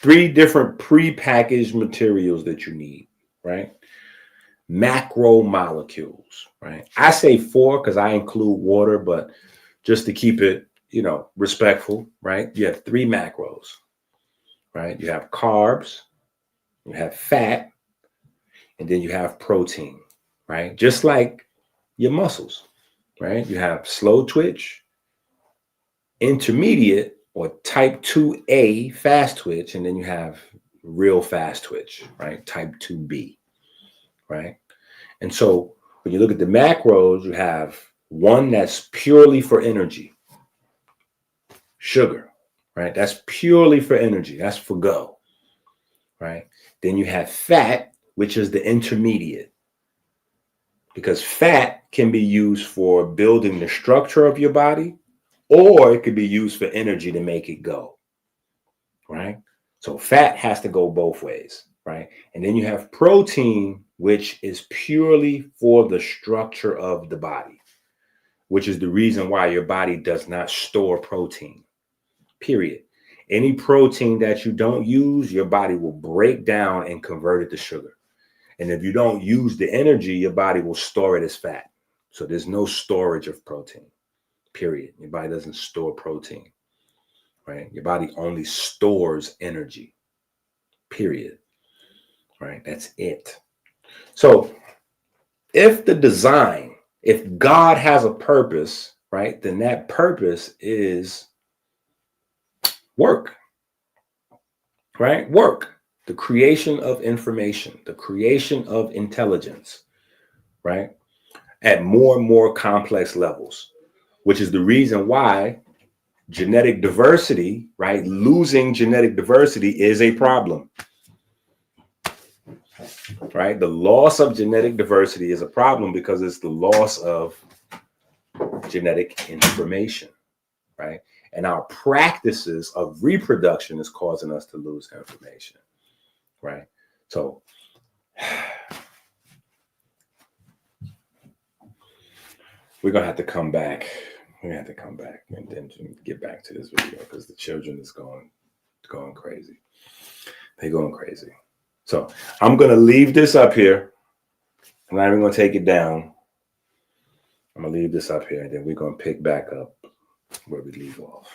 3 different pre-packaged materials that you need, right? Macromolecules, right? I say 4 because I include water, but just to keep it, respectful, right? You have 3 macros, right? You have carbs, you have fat, and then you have protein, right? Just like your muscles, right? You have slow twitch, intermediate or type 2A fast twitch, and then you have real fast twitch, right? Type 2B, right? And so when you look at the macros, you have one that's purely for energy, sugar, right? That's purely for energy. That's for go, right? Then you have fat, which is the intermediate, because fat can be used for building the structure of your body, or it could be used for energy to make it go, right? So fat has to go both ways, right? And then you have protein, which is purely for the structure of the body, which is the reason why your body does not store protein, period. Any protein that you don't use, your body will break down and convert it to sugar. And if you don't use the energy, your body will store it as fat. So there's no storage of protein, period. Your body doesn't store protein, right? Your body only stores energy, period, right? That's it. So if God has a purpose, right, then that purpose is work, right? Work, the creation of information, the creation of intelligence, right? At more and more complex levels, which is the reason why genetic diversity, right? Losing genetic diversity is a problem, right? The loss of genetic diversity is a problem because it's the loss of genetic information, right? And our practices of reproduction is causing us to lose information, right? So we're gonna have to come back. We're gonna have to come back and then get back to this video because the children is going crazy. They're going crazy. So I'm gonna leave this up here. I'm not even gonna take it down. I'm gonna leave this up here, and then we're gonna pick back up where we leave off.